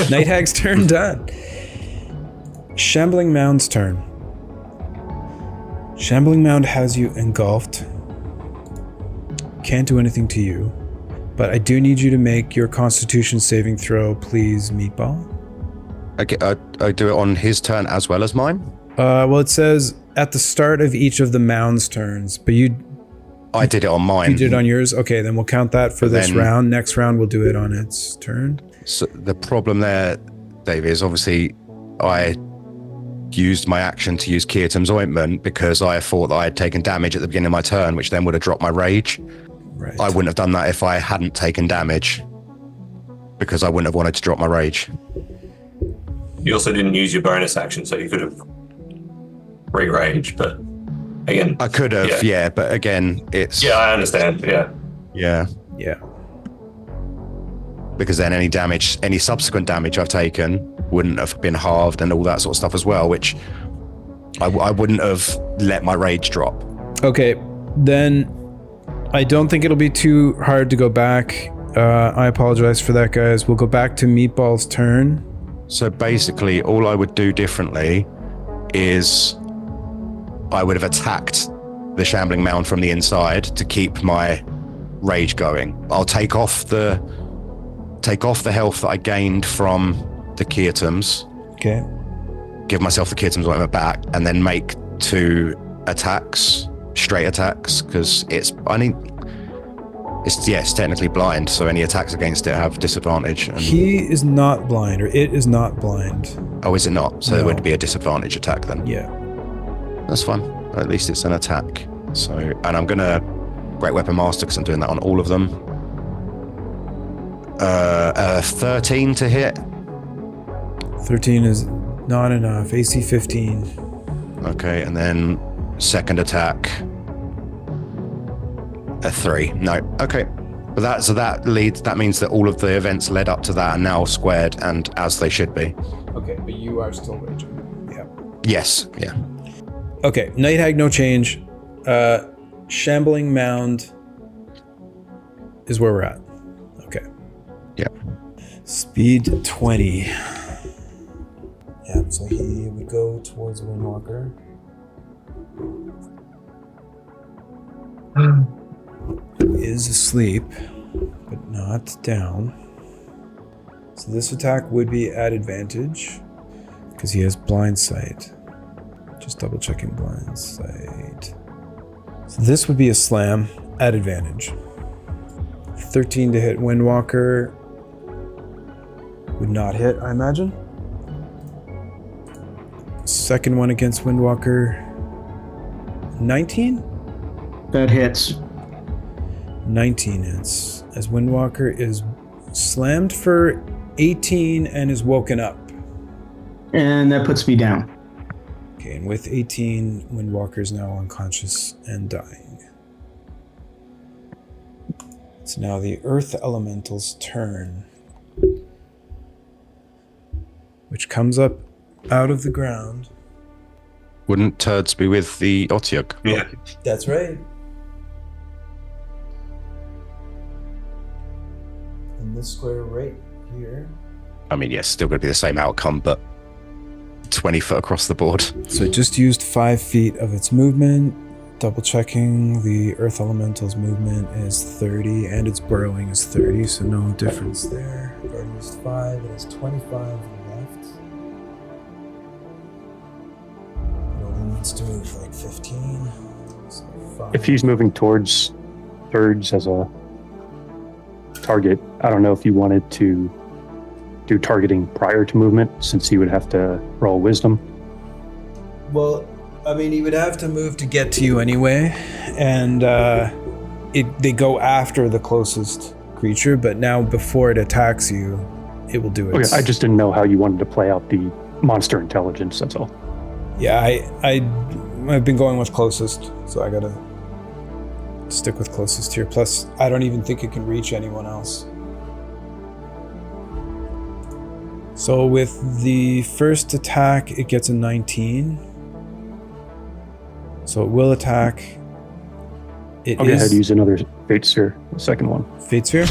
Night Hag's turn done. Shambling Mound's turn. Shambling Mound has you engulfed. Can't do anything to you. But I do need you to make your Constitution saving throw, please, Meatball. Okay, I do it on his turn as well as mine? Well, it says at the start of each of the Mound's turns, but I did it on mine. you did it on yours? Okay, then we'll count that for this Then- round. Next round, we'll do it on its turn. So the problem there, Dave, is obviously I used my action to use Kirtan's Ointment because I thought that I had taken damage at the beginning of my turn, which then would have dropped my rage. Right. I wouldn't have done that if I hadn't taken damage because I wouldn't have wanted to drop my rage. You also didn't use your bonus action, so you could have re-rage, but again... I could have, yeah, but again, it's... Yeah, I understand, yeah. Yeah, Yeah. because then any damage, any subsequent damage I've taken wouldn't have been halved and all that sort of stuff as well, which I wouldn't have let my rage drop. Okay, then I don't think it'll be too hard to go back. I apologize for that, guys. We'll go back to Meatball's turn. So basically, all I would do differently is I would have attacked the Shambling Mound from the inside to keep my rage going. I'll take off the health that I gained from the Kirtans, Okay. give myself the kids and my back, and then make 2 attacks, straight attacks, because it's technically blind, so any attacks against it have disadvantage. And He is not blind, or it is not blind. oh, is it not? So No. it would be a disadvantage attack then. Yeah. That's fine. At least it's an attack. So, and I'm gonna Great Weapon Master because I'm doing that on all of them. 13 to hit. 13 is not enough. AC 15. Okay, and then second attack. A 3. No. Okay. But that means that all of the events led up to that are now squared and as they should be. Okay, but you are still raging. Yeah. Yes. Yeah. Okay, Night Hag, no change. Shambling Mound is where we're at. Okay. Yeah. Speed 20. Yeah, so he would go towards Windwalker. Is asleep, but not down. So this attack would be at advantage because he has blind sight. Just double checking blind sight. So this would be a slam at advantage. 13 to hit Windwalker. Would not hit, I imagine. Second one against Windwalker. 19? That hits. 19 hits. As Windwalker is slammed for 18 and is woken up. And that puts me down. Okay, and with 18, Windwalker is now unconscious and dying. It's now the Earth Elemental's turn, which comes up out of the ground. Wouldn't Turds be with the Otyugh? Yeah. That's right. In this square right here. I mean, yes, still going to be the same outcome, but 20 foot across the board. So it just used 5 feet of its movement. Double checking, the Earth Elemental's movement is 30 and its burrowing is 30, so no difference there. I've already used 5, it has 25 left. It only needs to move like 15. So 5. If he's moving towards Thirds as a target, I don't know if you wanted to do targeting prior to movement, since he would have to roll wisdom. Well, I mean, he would have to move to get to you anyway, and they go after the closest creature, but now before it attacks you, it will do it. Okay, I just didn't know how you wanted to play out the monster intelligence, that's all. Yeah, I've been going with closest, so I gotta stick with closest here. Plus, I don't even think it can reach anyone else. So with the first attack, it gets a 19. So it will attack. It I'll go is ahead and use another Fate Sphere, the second one. Fate Sphere?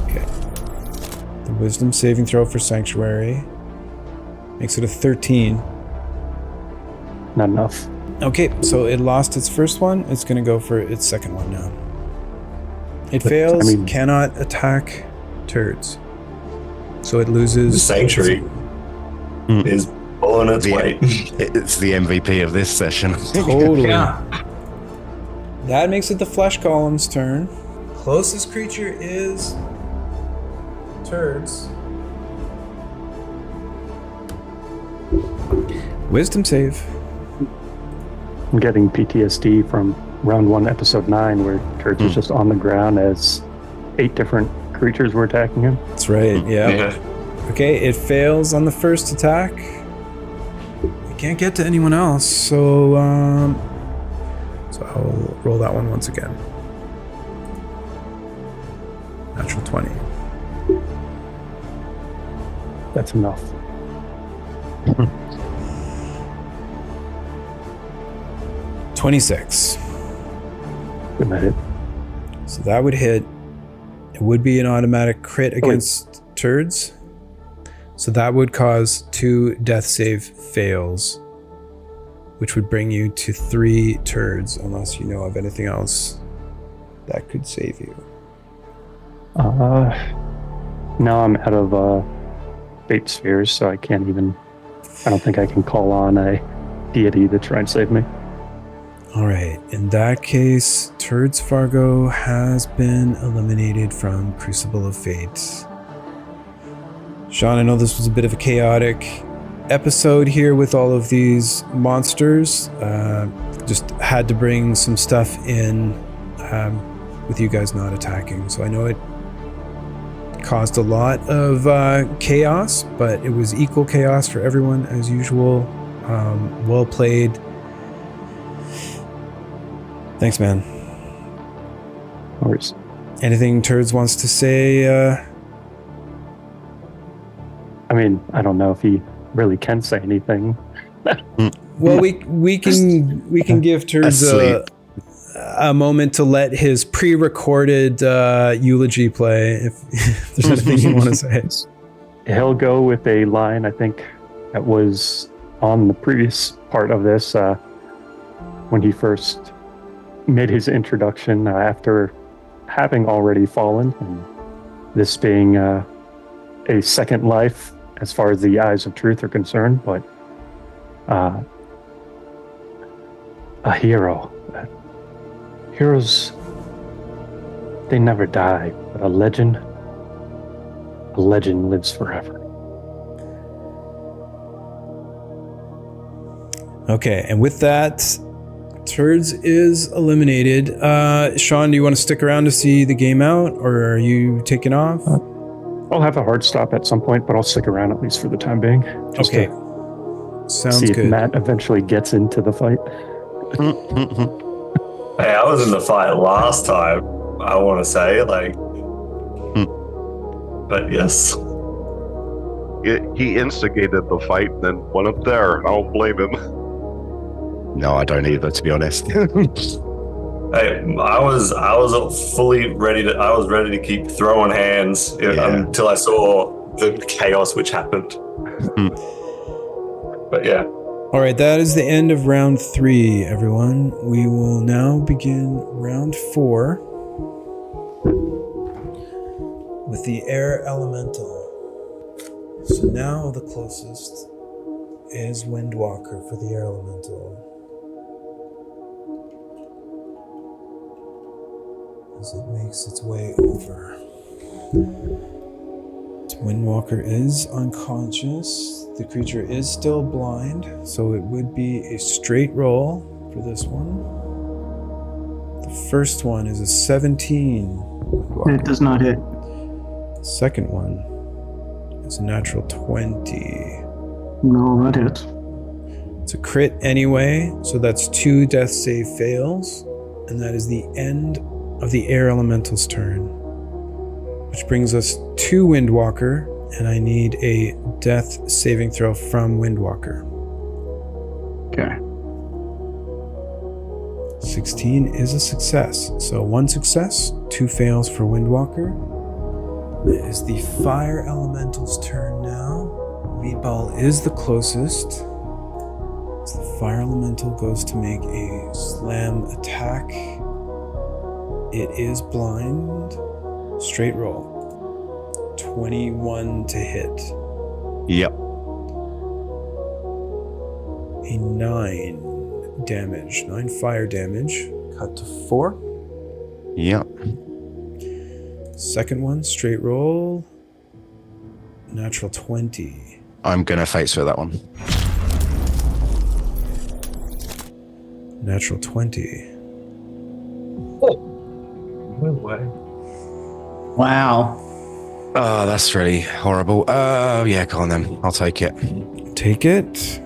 Okay. The Wisdom saving throw for Sanctuary makes it a 13. Not enough. Okay, so it lost its first one. It's going to go for its second one now. It But, fails, I mean- cannot attack turds. So it loses. The Sanctuary is pulling its weight. It's the MVP of this session. Totally. Yeah. That makes it the Flesh Golem's turn. Closest creature is turds. Wisdom save. I'm getting PTSD from round 1, episode 9, where Turds was just on the ground as 8 different creatures were attacking him. That's right, yeah. Okay, it fails on the first attack. It can't get to anyone else, so I'll roll that one once again. Natural 20. That's enough. 26. Good night. It. So that would hit. It would be an automatic crit against turds. So that would cause 2 death save fails, which would bring you to 3 turds, unless you know of anything else that could save you. Now I'm out of Fate Spheres, so I can't even I don't think I can call on a deity to try and save me. All right. In that case, Turds Fargo has been eliminated from Crucible of Fate. Sean, I know this was a bit of a chaotic episode here with all of these monsters. Just had to bring some stuff in with you guys not attacking. So I know it caused a lot of chaos, but it was equal chaos for everyone as usual. Well played. Thanks, man. No worries. Anything Turds wants to say? I mean, I don't know if he really can say anything. Well, we can give Turds a moment to let his pre-recorded eulogy play if there's anything you want to say. He'll go with a line, I think, that was on the previous part of this when he first made his introduction after having already fallen, and this being a second life as far as the eyes of truth are concerned, but a hero. Heroes, they never die, but a legend lives forever. Okay, and with that, Turds is eliminated. Sean, do you want to stick around to see the game out, or are you taking off? I'll have a hard stop at some point, but I'll stick around at least for the time being. Just Okay, to sounds see good. if Matt eventually gets into the fight. Hey, I was in the fight last time, I want to say, but yes. He instigated the fight, then went up there. I don't blame him. No, I don't either, to be honest. Hey, I was fully ready to. I was ready to keep throwing hands until I saw the chaos which happened. But yeah. All right, that is the end of round 3, everyone. We will now begin round 4 with the air elemental. So now the closest is Windwalker for the air elemental. As it makes its way over. Windwalker is unconscious. The creature is still blind, so it would be a straight roll for this one. The first one is a 17. It does not hit. Second one is a natural 20. No, that hits. It's a crit anyway, so that's 2 death save fails, and that is the end of the air elemental's turn. Which brings us to Windwalker, and I need a death saving throw from Windwalker. Okay. 16 is a success. So 1 success, 2 fails for Windwalker. It is the fire elemental's turn now. Meatball is the closest. So the fire elemental goes to make a slam attack. It is blind. Straight roll. 21 to hit. Yep. A 9 damage. 9 fire damage. Cut to 4. Yep. Second one, straight roll. Natural 20. I'm going to face for that one. Natural 20. No way. Wow. Oh, that's really horrible. Yeah, go on then. I'll take it. Take it.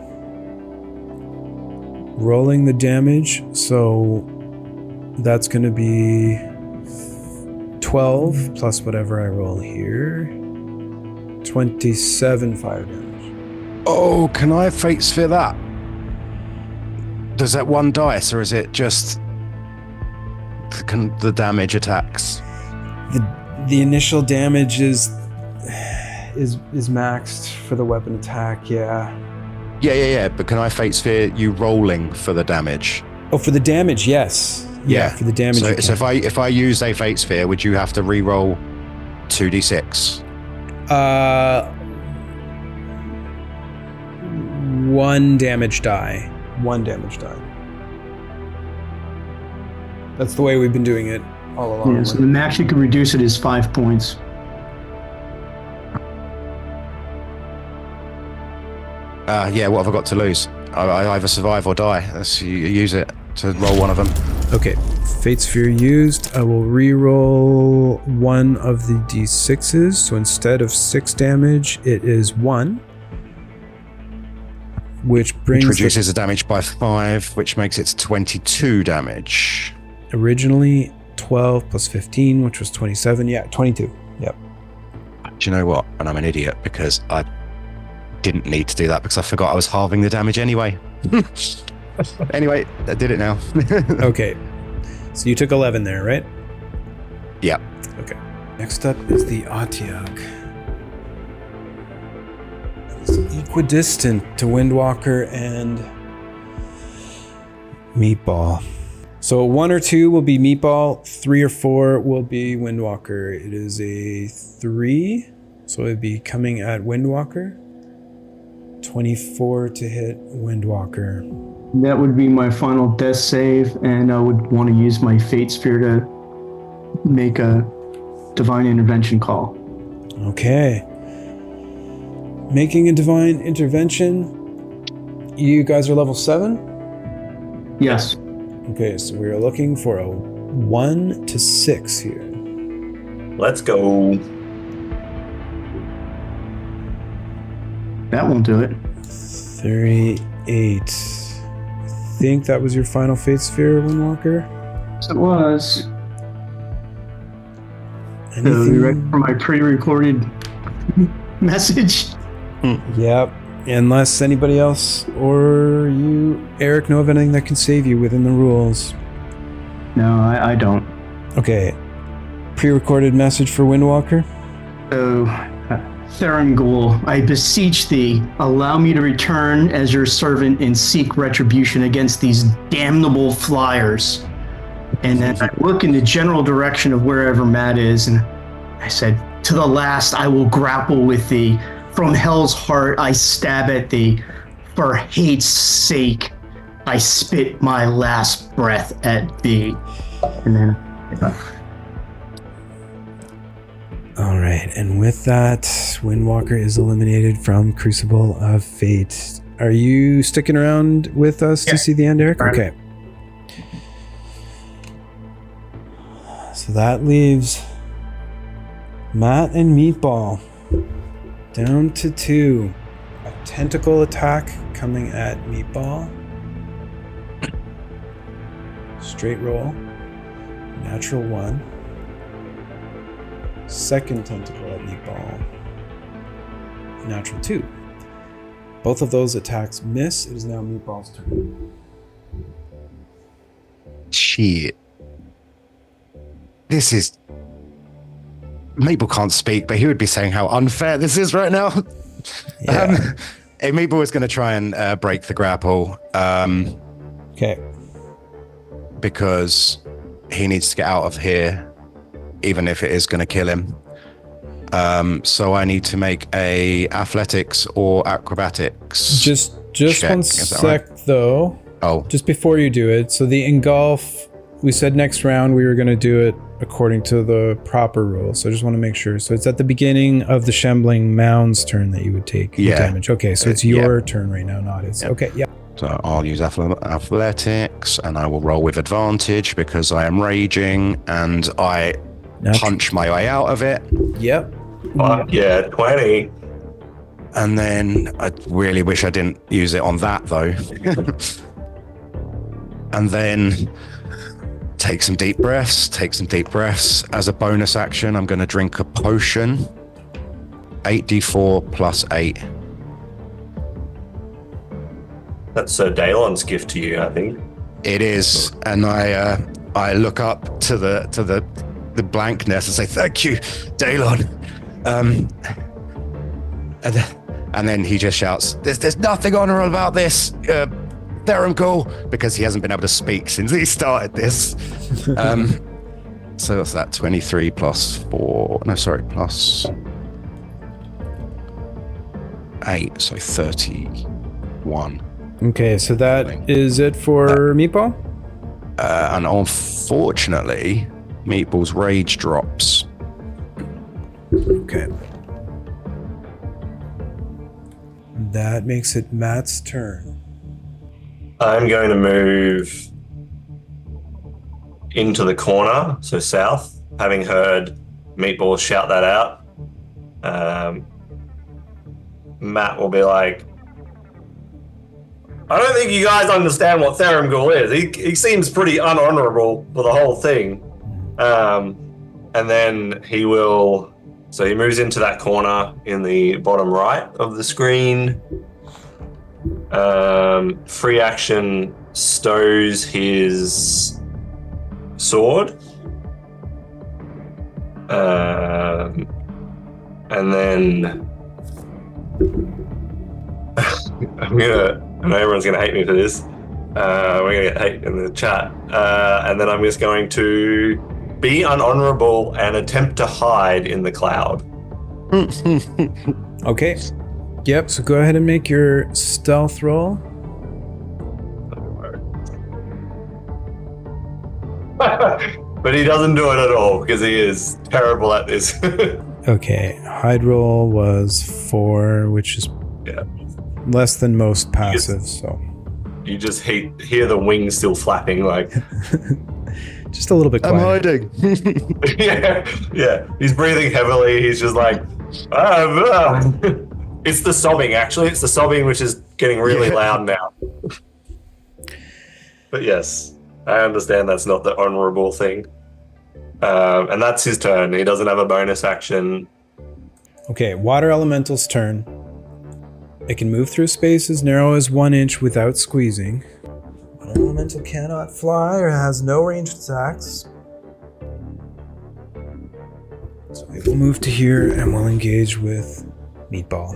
Rolling the damage, so that's going to be 12 plus whatever I roll here. 27 fire damage. Oh, can I fate sphere that? Does that 1 dice, or is it just the damage attacks? The initial damage is maxed for the weapon attack, yeah. Yeah. But can I fate sphere you rolling for the damage? Oh, for the damage, yes. Yeah, for the damage. So if I use a fate sphere, would you have to re-roll 2d6? 1 damage die. 1 damage die. That's the way we've been doing it all along. Yeah, so the max you can reduce it is 5 points. Yeah, what have I got to lose? I either survive or die. You use it to roll one of them. Okay, Fate Sphere used. I will re-roll one of the d6s. So instead of 6 damage, it is 1. Which reduces the damage by 5, which makes it 22 damage. Originally 12 plus 15, which was 27. Yeah, 22. Yep. Do you know what? And I'm an idiot because I didn't need to do that because I forgot I was halving the damage anyway. Anyway, I did it now. Okay. So you took 11 there, right? Yeah. Okay. Next up is the Atiag. It's equidistant to Windwalker and Meatball. So 1 or 2 will be Meatball, 3 or 4 will be Windwalker. It is a 3, so it'd be coming at Windwalker. 24 to hit Windwalker. That would be my final death save, and I would want to use my Fate Sphere to make a Divine Intervention call. Okay. Making a Divine Intervention. You guys are level 7? Yes. Okay, so we are looking for a 1 to 6 here. Let's go. That won't do it. 38. I think that was your final Fate Sphere, Windwalker. Yes, it was. So Anything? you ready for my pre-recorded message? Yep. Unless anybody else or you, Eric, know of anything that can save you within the rules. No, I don't. Okay. Pre-recorded message for Windwalker. So, Theram'Gul, I beseech thee, allow me to return as your servant and seek retribution against these damnable flyers. And then I look in the general direction of wherever Matt is, and I said, to the last I will grapple with thee. From hell's heart I stab at thee. For hate's sake I spit my last breath at thee. And then... All right, and with that, Windwalker is eliminated from Crucible of Fate. Are you sticking around with us to see the end, Eric? Okay. So that leaves Matt and Meatball down to 2. A tentacle attack coming at Meatball. Straight roll. Natural 1. Second tentacle at Meatball. Natural 2. Both of those attacks miss. It is now Meatball's turn. Shit. This is... Mabel can't speak, but he would be saying how unfair this is right now. Yeah. Mabel is going to try and break the grapple. Okay. Because he needs to get out of here, even if it is going to kill him. So I need to make a athletics or acrobatics. Just check. one Is that sec, right? though. Oh, Just before you do it, so the engulf, we said next round we were going to do it according to the proper rules. So I just want to make sure. So it's at the beginning of the Shambling Mound's turn that you would take the damage. Okay, so it's your turn right now, not his. Yep. Okay, yeah. So I'll use athletics, and I will roll with advantage because I am raging, and I punch my way out of it. Yep. Fuck yeah, 20. And then I really wish I didn't use it on that, though. And then take some deep breaths. As a bonus action, I'm going to drink a potion. 8d4 plus 8. That's Sir Dalon's gift to you, I think. It is, and I look up to the blankness and say, "Thank you, Dalon." And then he just shouts, "There's nothing honorable about this, Theram'Gul," because he hasn't been able to speak since he started this. So what's that? 23 plus 4? No, sorry, plus 8. So 30. 1. Okay, so that is it for Meatball? And unfortunately, Meatball's rage drops. Okay. That makes it Matt's turn. I'm going to move into the corner, so south, having heard Meatball shout that out. Matt will be like, I don't think you guys understand what Theram'Gul is. He seems pretty unhonorable for the whole thing. And then he will... So he moves into that corner in the bottom right of the screen. Free action stows his sword. And then... I know everyone's going to hate me for this. We're going to get hate in the chat. And then I'm just going to be unhonorable and attempt to hide in the cloud. Okay. Yep, so go ahead and make your stealth roll. But he doesn't do it at all because he is terrible at this. Okay, hide roll was 4, which is less than most passive, so... You just hear the wings still flapping, like... Just a little bit quiet. I'm hiding. yeah. He's breathing heavily. He's just like... It's the sobbing, actually. It's the sobbing which is getting really loud now. But yes, I understand that's not the honorable thing. And that's his turn. He doesn't have a bonus action. Okay, Water Elemental's turn. It can move through space as narrow as 1 inch without squeezing. Water Elemental cannot fly or has no ranged attacks. So it will move to here and will engage with Meatball.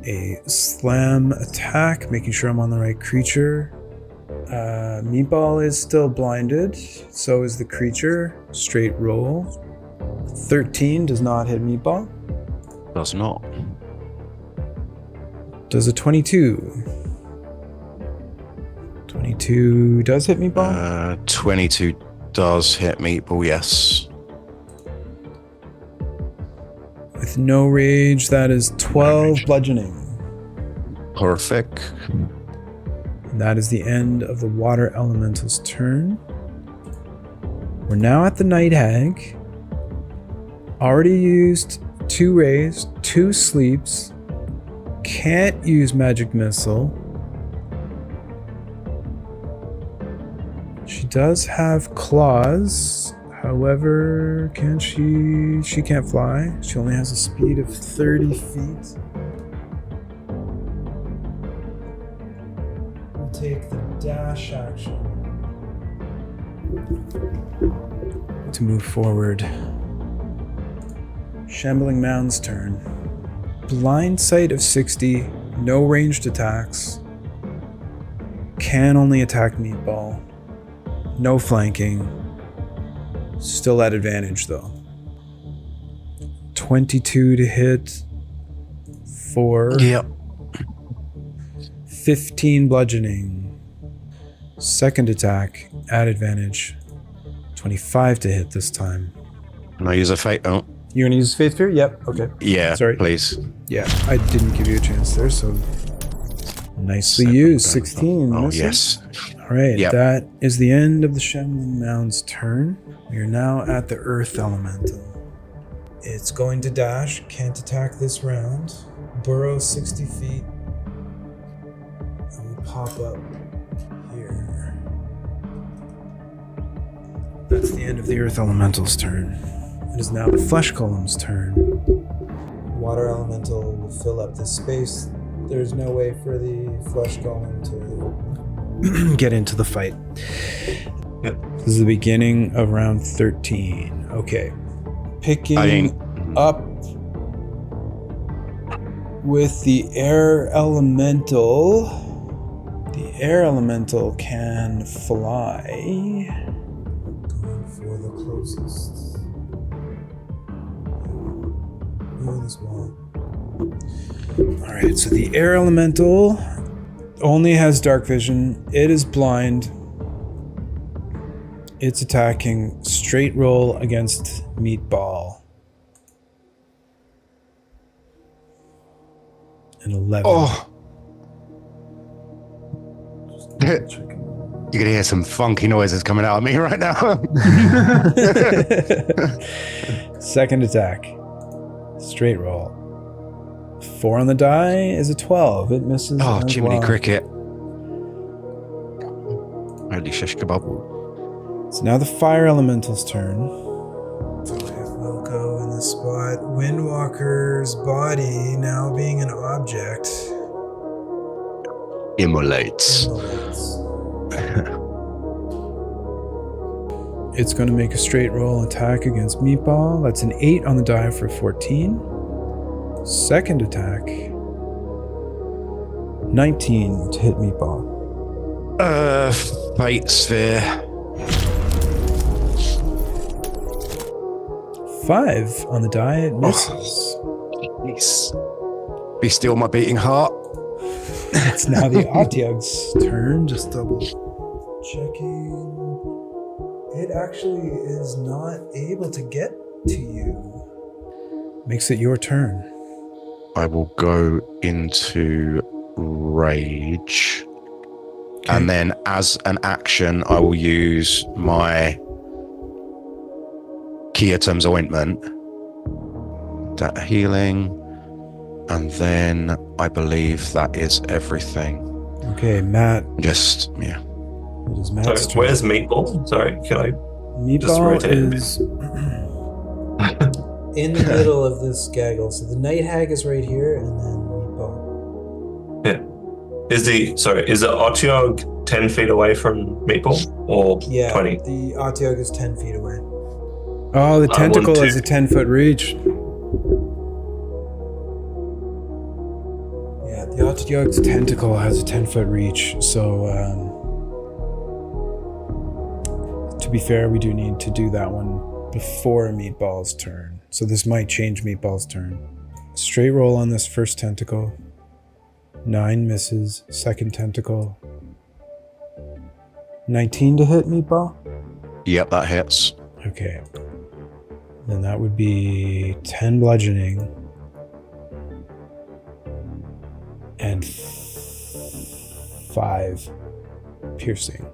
A slam attack, making sure I'm on the right creature. Meatball is still blinded, so is the creature. Straight roll. 13 does not hit Meatball. Does not. Does a 22. 22 does hit Meatball? 22 does hit Meatball, yes. With no rage, that is 12 bludgeoning. Perfect. That is the end of the Water Elemental's turn. We're now at the Night Hag. Already used 2 rays, 2 sleeps. Can't use Magic Missile. She does have claws. However, can she can't fly. She only has a speed of 30 feet. We'll take the dash action to move forward. Shambling Mound's turn. Blind sight of 60, no ranged attacks. Can only attack Meatball. No flanking. Still at advantage though. 22 to hit. 4. Yep. 15 bludgeoning. Second attack at advantage. 25 to hit this time. Can I use a fate? Oh, You're gonna use Faith Fear? Yep. Okay. yeah. Sorry. Please. Yeah, I didn't give you a chance there, so nicely used. 16. Oh, missing. yes. All right, Yep. that is the end of the Shambling Mound's turn. We are now at the Earth Elemental. It's going to dash, can't attack this round. Burrow 60 feet. And will pop up here. That's the end of the Earth Elemental's turn. It is now the Flesh Golem's turn. Water Elemental will fill up this space. There's no way for the Flesh Golem to get into the fight. Yep. This is the beginning of round 13. Okay. Picking up with the Air Elemental. The Air Elemental can fly. Going for the closest. This wall. All right, so the air elemental only has dark vision. It is blind. It's attacking. Straight roll against Meatball. An 11. Oh. You're going to hear some funky noises coming out of me right now. Second attack. Straight roll. 4 on the die is a 12. It misses. Oh, as Jiminy well. Cricket. Holy shish kebab. It's now the fire elemental's turn. So it will go in the spot. Windwalker's body, now being an object, Immolates. It's going to make a straight roll attack against Meatball. That's an 8 on the die for 14. Second attack. 19 to hit Meatball. Fate Sphere. 5 on the die, it misses. Yes. Be still my beating heart. It's now the Otyug's turn. Just double checking. It actually is not able to get to you. Makes it your turn. I will go into rage. Okay. And then as an action, I will use my Keatom's ointment. That healing. And then I believe that is everything. Okay, Matt. Just, yeah. It is Matt's So turn. where's Meatball? Sorry, can I? Meatball rotate a bit? is in the middle of this gaggle. So the night hag is right here, and then Meatball. Yeah. Is the Otyug 10 feet away from Meatball or Yeah, 20? the Otyug is 10 feet away. Oh, the I tentacle want has to- a 10-foot reach. Yeah, the Otyug's tentacle has a 10-foot reach, so to be fair, we do need to do that one before Meatball's turn. So this might change Meatball's turn. Straight roll on this first tentacle. 9 misses. Second tentacle. 19 to hit Meatball? Yep, that hits. Okay. Then that would be 10 bludgeoning. And 5 piercing.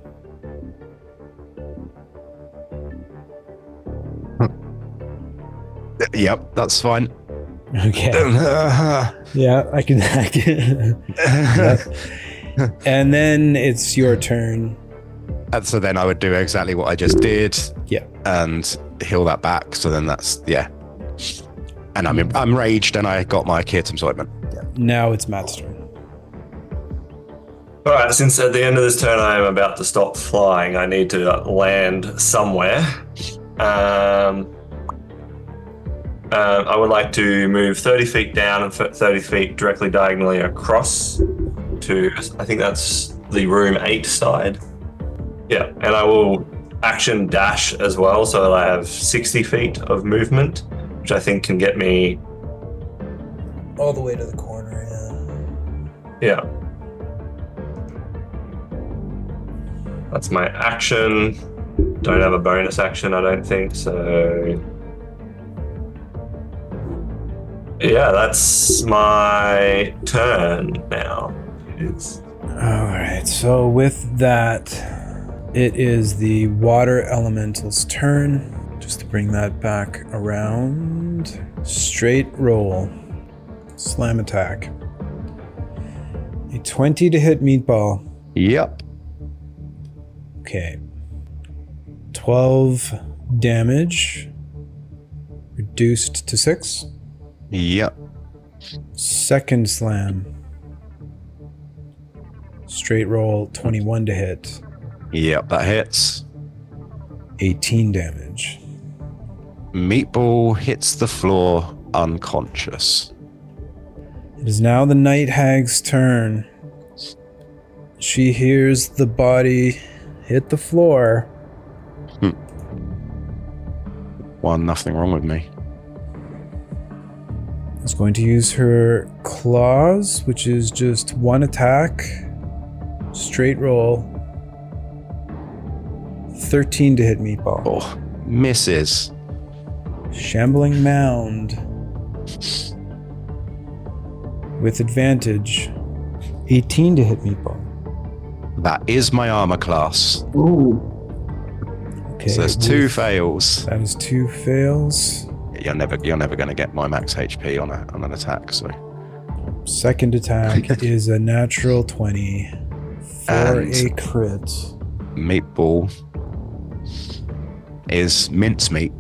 Yep, that's fine. Okay. Yeah, I can. Yep. And then it's your turn. And so then I would do exactly what I just did. Yeah. And heal that back. So then that's, yeah. And I'm raged and I got my Keatom's ointment. Yeah. Now it's Matt's turn. All right, since at the end of this turn I am about to stop flying, I need to land somewhere. I would like to move 30 feet down and 30 feet directly diagonally across to, I think that's the room 8 side. Yeah, and I will action dash as well, so that I have 60 feet of movement, which I think can get me... All the way to the corner, Yeah. That's my action. Don't have a bonus action, I don't think, so... Yeah, that's my turn now. Alright, so with that, it is the water elemental's turn. Just to bring that back around. Straight roll. Slam attack. A 20 to hit Meatball. Yep. Okay. 12 damage. Reduced to 6. Yep. Second slam. Straight roll, 21 to hit. Yep, that hits. 18 damage. Meatball hits the floor unconscious. It is now the night hag's turn. She hears the body hit the floor. Nothing wrong with me. is going to use her claws, which is just one attack. Straight roll. 13 to hit Meatball. Oh, misses. Shambling Mound. With advantage. 18 to hit Meatball. That is my armor class. Ooh. Okay. So there's 2 fails. That is 2 fails. You're never going to get my max HP on an attack. So Second attack is a natural 20 for And- a crit. Meatball is mincemeat.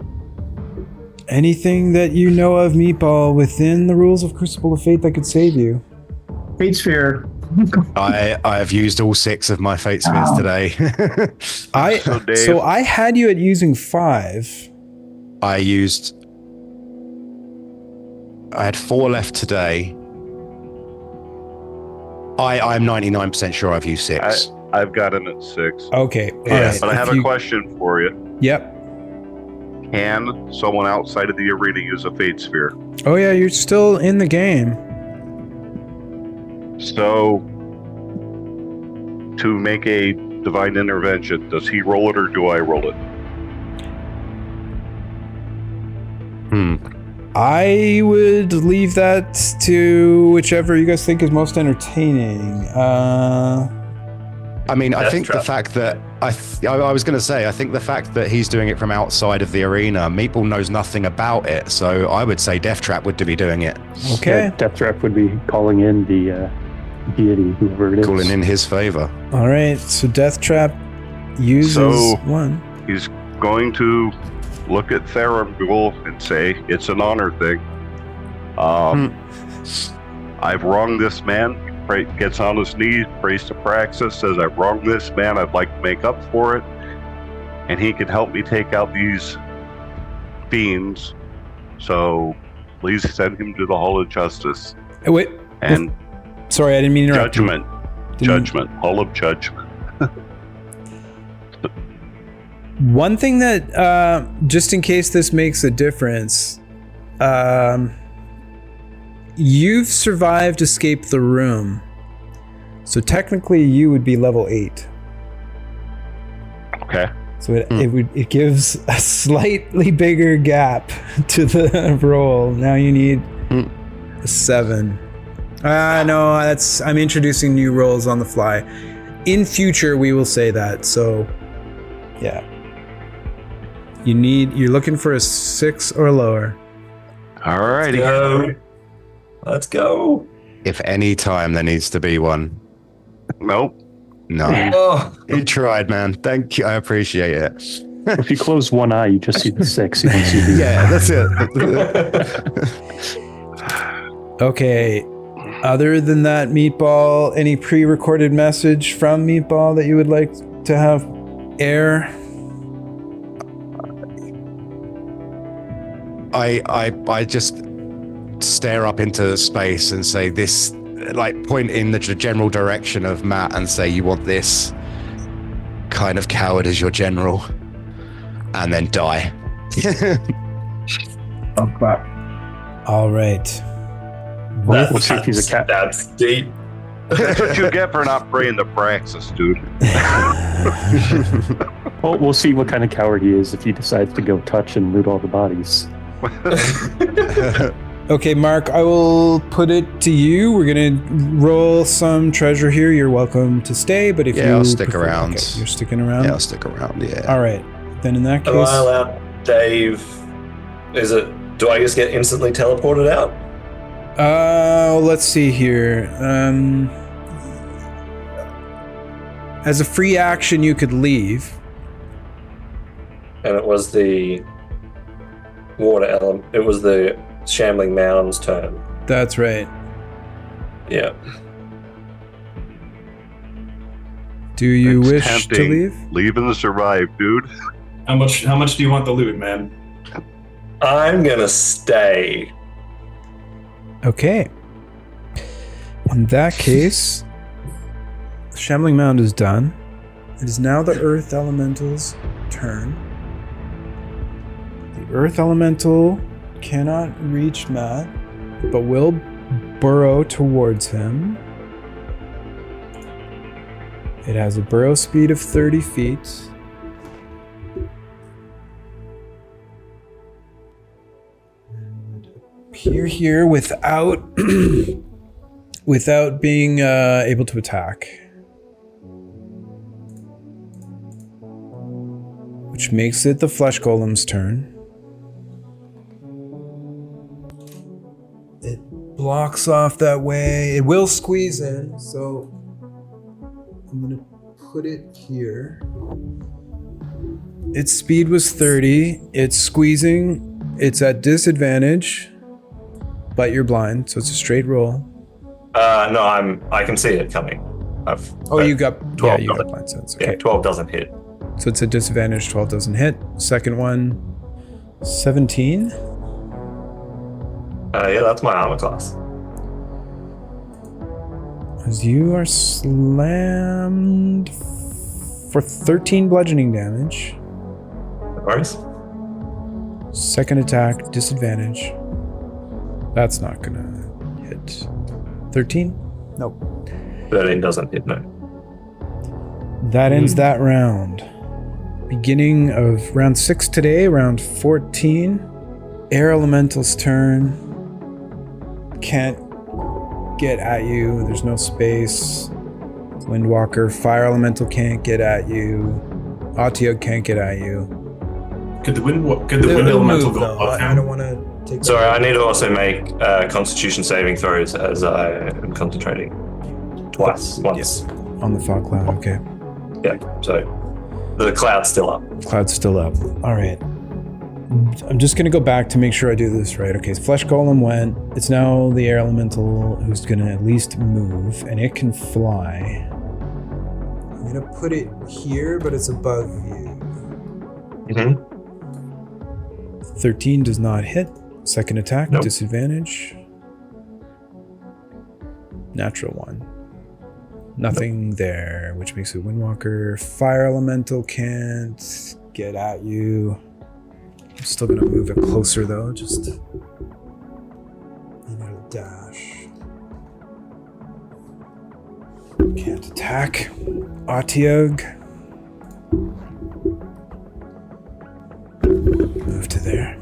Anything that you know of, Meatball, within the rules of Crucible of Fate that could save you? Fate Sphere. I have used all 6 of my fate spins today. Dave- So I had you at using 5. I had 4 left today. I'm 99% sure I've used 6. I've got him at 6. Okay. Yeah, alright, But I have if a you- question for you. Yep. Can someone outside of the arena use a fate sphere? Oh yeah, you're still in the game. So, to make a divine intervention, does he roll it or do I roll it? I would leave that to whichever you guys think is most entertaining. I mean, I Death think trap. the fact that I was going to say, I think the fact that he's doing it from outside of the arena, Meatball knows nothing about it. So I would say Death Trap would be doing it, Okay. Yeah, Death Trap would be calling in the deity, whoever it is. calling in his favor. All right. So Death Trap uses So- 1. He's going to look at Theram'Gul and say, it's an honor thing. I've wronged this man. Gets on his knees, prays to Praxis, says, I've wronged this man, I'd like to make up for it. And he can help me take out these fiends. So please send him to the Hall of Justice. Wait. And Sorry, I didn't mean to interrupt. Judgment. Didn't- Hall of Judgment. One thing that, just in case this makes a difference, you've survived Escape the Room. So technically you would be level 8. Okay. So it gives a slightly bigger gap to the roll. Now you need a 7. No, I'm introducing new rolls on the fly. In future we will say that. So yeah. You're looking for a 6 or lower. Alrighty. Go. Let's go. If any time there needs to be one. Nope. No. Oh, You tried, man. Thank you. I appreciate it. If you close one eye, you just see the 6. You don't see the Yeah, that's it. Okay. Other than that, Meatball, any pre-recorded message from Meatball that you would like to have air? I just stare up into space and say this, like point in the general direction of Matt and say, you want this kind of coward as your general, and then die. All right. We'll see if he's a cat. That's deep. That's what you get for not praying to Praxis, dude. Well, we'll see what kind of coward he is if he decides to go touch and loot all the bodies. Okay, Mark, I will put it to you. We're going to roll some treasure here. You're welcome to stay, but if you... I'll stick around. Okay, you're sticking around? Yeah, I'll stick around. Yeah. All right. Then in that Am I case... allowed, Dave? Do I just get instantly teleported out? Let's see here. As a free action, you could leave. And it was the water element. It was the Shambling Mound's turn. That's right. Yeah. Do you That's wish to tempting. leave? Leave and survive, dude. How much do you want the loot, man? I'm gonna stay. Okay. In that case, the Shambling Mound is done. It is now the Earth Elemental's turn. The Earth Elemental cannot reach Matt. but will burrow towards him. It has a burrow speed of 30 feet. And appear here without without being able to attack. Which makes it the flesh golem's turn. It blocks off that way. It will squeeze in, so I'm gonna put it here. Its speed was 30. It's squeezing. It's at disadvantage, but you're blind, so it's a straight roll. No, I can see it coming. You got 12. You got blind sense. Okay. Yeah, 12 doesn't hit. So it's a disadvantage. 12 doesn't hit. Second one, 17. Yeah, that's my armor class. As you are slammed for 13 bludgeoning damage. No worries. Second attack, disadvantage. That's not gonna hit. 13? Nope. 13 doesn't hit, no. That ends that round. Beginning of round 6 today, round 14. Air Elemental's turn. Can't get at you. There's no space. Windwalker. Fire Elemental can't get at you. Otyugh can't get at you. Could the wind elemental go above him? I don't want to take that. Sorry, I need to also make Constitution saving throws as I am concentrating. Once. On the fog cloud, okay. Yeah, so the cloud's still up. Cloud's still up. All right. I'm just going to go back to make sure I do this right. Okay, so Flesh Golem went. It's now the Air Elemental who's going to at least move, and it can fly. I'm going to put it here, but it's above you. Mm-hmm. 13 does not hit. Second attack, Nope. Disadvantage. Natural 1. Nothing there, which makes it Windwalker. Fire Elemental can't get at you. I'm still gonna move it closer though, just and it'll dash. Can't attack. Otyugh. Move to there.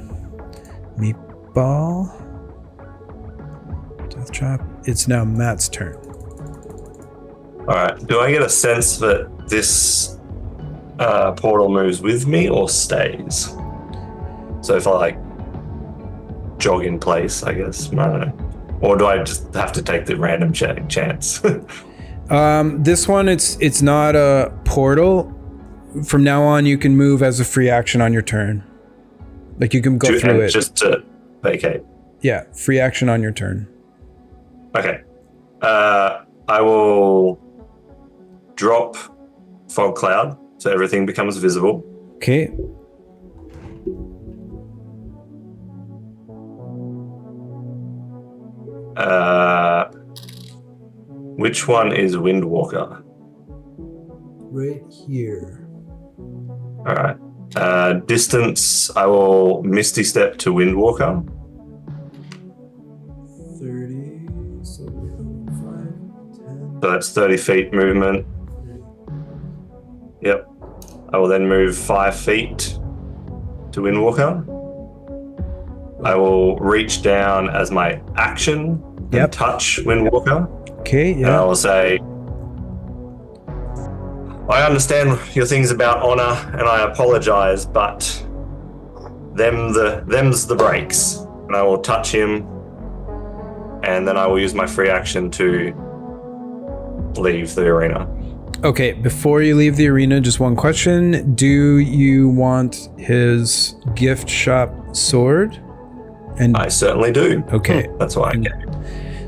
Meatball. Death Trap. It's now Matt's turn. Alright, do I get a sense that this portal moves with me or stays? So if I jog in place, I guess, I don't know. Or do I just have to take the random chance? This one, it's not a portal. From now on, you can move as a free action on your turn. Like you can go through it. Just to vacate. Yeah, free action on your turn. Okay. I will drop Fog Cloud so everything becomes visible. Okay. Which one is Windwalker? Right here. All right. Distance, I will Misty Step to Windwalker. 30, so 5, 10. So that's 30 feet movement. Yep. I will then move 5 feet to Windwalker. I will reach down as my action and touch Windwalker. Okay, yeah. And I will say, I understand your things about honor, and I apologize, but them's the breaks. And I will touch him, and then I will use my free action to leave the arena. Okay, before you leave the arena, just one question. Do you want his gift shop sword? And I certainly do. Okay. That's why I get.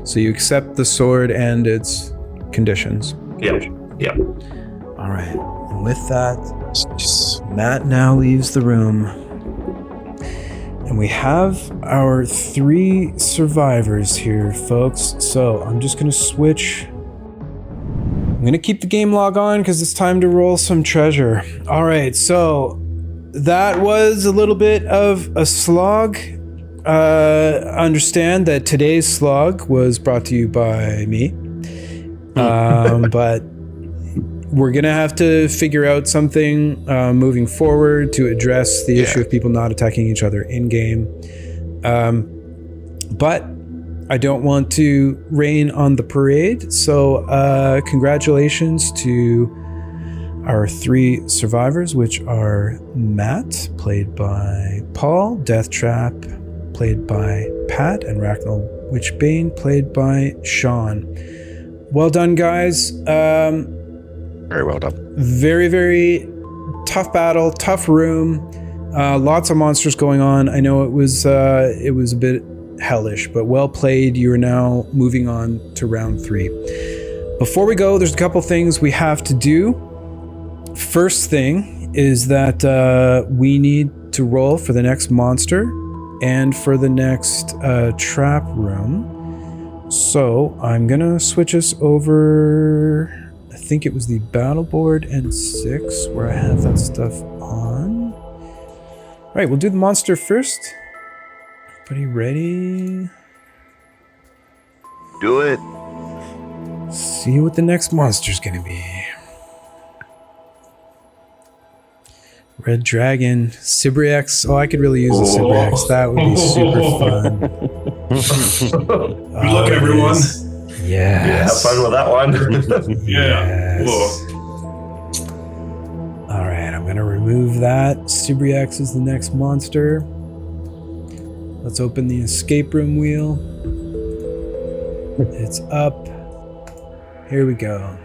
So you accept the sword and its conditions. Yep. Yep. All right. And with that, Matt now leaves the room. And we have our 3 survivors here, folks. So I'm just going to switch. I'm going to keep the game log on because it's time to roll some treasure. All right. So that was a little bit of a slog. understand that today's slog was brought to you by me. But we're going to have to figure out something moving forward to address the issue of people not attacking each other in-game. But I don't want to rain on the parade, so congratulations to our 3 survivors, which are Matt, played by Paul, Death Trap, played by Pat, and Racknell Witchbane, played by Sean. Well done, guys. Very well done. Very, very tough battle, tough room. Lots of monsters going on. I know it was a bit hellish, but well played. You are now moving on to round 3. Before we go, there's a couple things we have to do. First thing is that we need to roll for the next monster and for the next trap room. So I'm gonna switch us over. I think it was the battle board and 6 where I have that stuff on. All right, we'll do the monster first. Everybody ready? Do it. See what the next monster's gonna be. Red Dragon, Sibriex. Oh, I could really use a Sibriex. That would be super fun. Good luck, everyone. Yes. Yeah, have fun with that one. Yeah. Yes. All right, I'm going to remove that. Sibriex is the next monster. Let's open the escape room wheel. It's up. Here we go.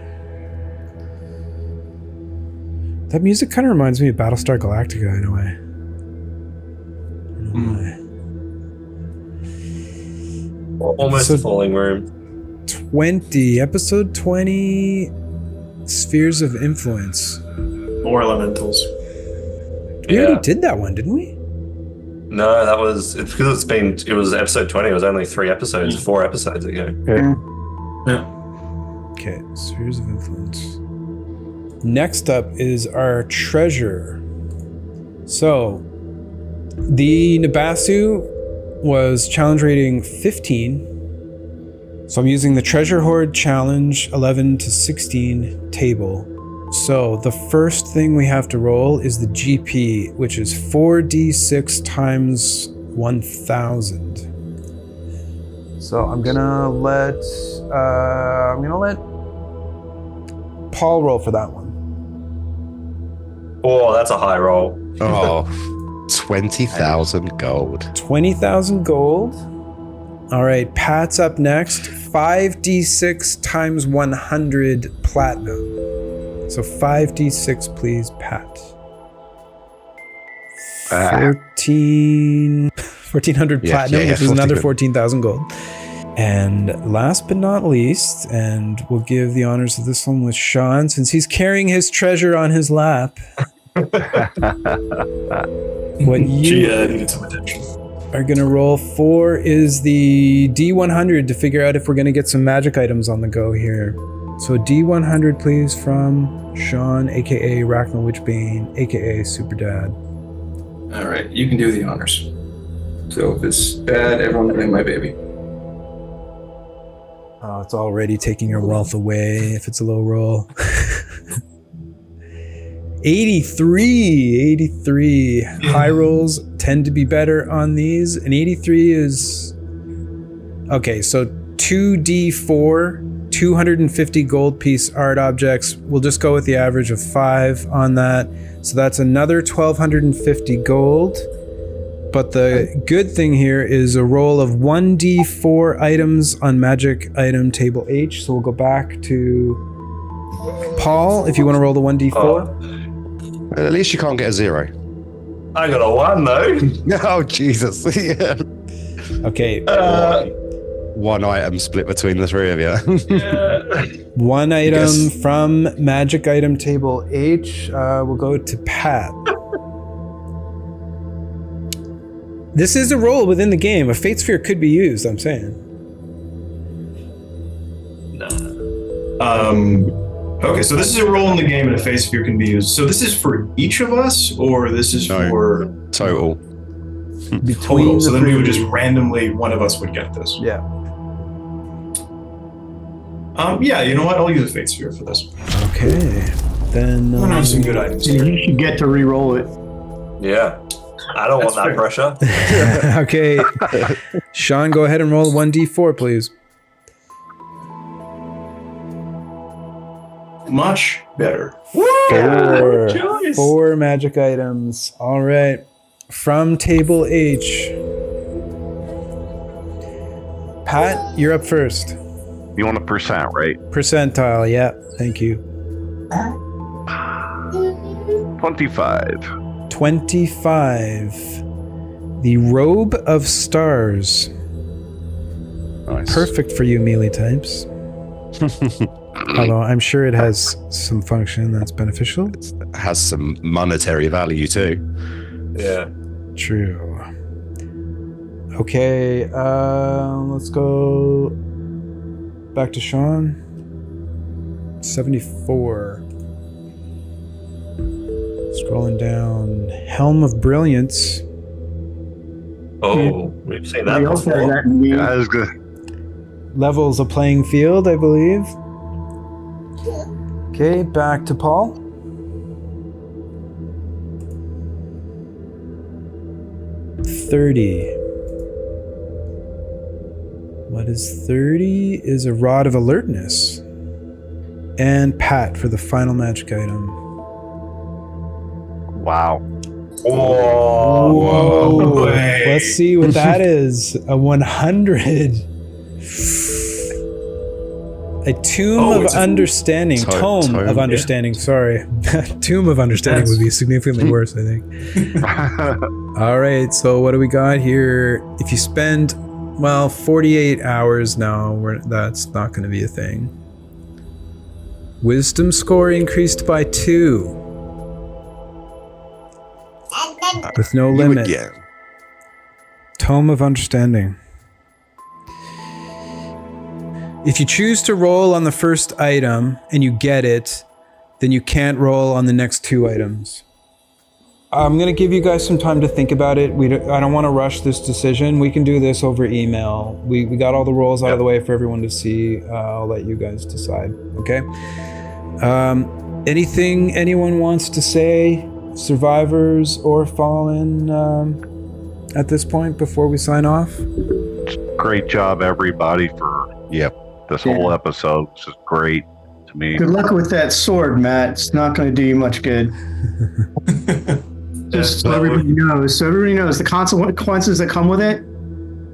That music kind of reminds me of Battlestar Galactica in a way. Almost So- a falling room. 20, episode 20, Spheres of Influence. Or elementals. We already did that one, didn't we? No, it's because it was episode 20. It was only 4 episodes ago. Yeah. Okay, Spheres of Influence. Next up is our treasure. So, the Nabasu was challenge rating 15. So I'm using the Treasure Hoard challenge 11 to 16 table. So the first thing we have to roll is the GP, which is 4d6 times 1,000. So I'm gonna let Paul roll for that one. Oh, that's a high roll. Oh, 20,000 gold. 20,000 gold. All right, Pat's up next. 5d6 times 100 platinum. So 5d6, please, Pat. 1,400 platinum, which is another 14,000 gold. And last but not least, and we'll give the honors of this one with Sean, since he's carrying his treasure on his lap. What you needed some attention. are going to roll for is the D100 to figure out if we're going to get some magic items on the go here. So D100, please, from Sean, a.k.a. Racknell Witchbane, a.k.a. Super Dad. All right, you can do the honors. So if it's bad, everyone blame my baby. Oh, it's already taking your wealth away if it's a low roll. 83. High rolls tend to be better on these. And 83 is... Okay, so 2d4, 250 gold piece art objects. We'll just go with the average of 5 on that. So that's another 1,250 gold. But the good thing here is a roll of 1d4 items on magic item table H. So we'll go back to Paul, if you want to roll the 1d4. At least you can't get a 0. I got a 1 though. Oh, Jesus. Yeah. Okay. One item split between the 3 of you. One item from magic item table H. We'll go to Pat. This is a roll within the game. A Fate Sphere could be used, I'm saying. Okay, so this is a roll in the game and a Fate Sphere can be used. So this is for each of us, or this is for... Total. between total. So the then we three would of just you. randomly, one of us would get this. Yeah. Yeah, you know what? I'll use a fate sphere for this. Okay. Then. I have some good items You here. should get to re-roll it. Yeah. I don't want that pressure. Okay. Sean, go ahead and roll 1d4, please. Much better. Four magic items. All right. From table H. Pat, you're up first. You want a percent, right? Percentile, yeah. Thank you. 25. 25. The Robe of Stars. Nice. Perfect for you melee types. Although I'm sure it has some function that's beneficial. It has some monetary value too. Yeah. True. Okay, let's go back to Sean. 74. Scrolling down. Helm of Brilliance. Oh, we've seen that We also have before. that in the- Yeah, I was good. Levels a playing field, I believe. Okay, back to Paul. $30. What is 30? Is a Rod of Alertness. And Pat for the final magic item. Wow. Oh, Whoa. way. Let's see what that is. A 100. A Tomb Oh, of it's a- Understanding. Tome of yeah. Understanding, sorry. Tomb of Understanding would be significantly worse, I think. All right, so what do we got here? If you spend, 48 hours now, that's not going to be a thing. Wisdom score increased by 2. With no limit. Yeah. Tome of Understanding. If you choose to roll on the first item and you get it, then you can't roll on the next 2 items. I'm going to give you guys some time to think about it. I don't want to rush this decision. We can do this over email. We got all the rolls out of the way for everyone to see. I'll let you guys decide, okay? Anything anyone wants to say, survivors or fallen, at this point before we sign off? Great job, everybody, for this whole episode. This is great to me. Good luck with that sword, Matt. It's not going to do you much good. Just so everybody knows. So everybody knows the consequences that come with it.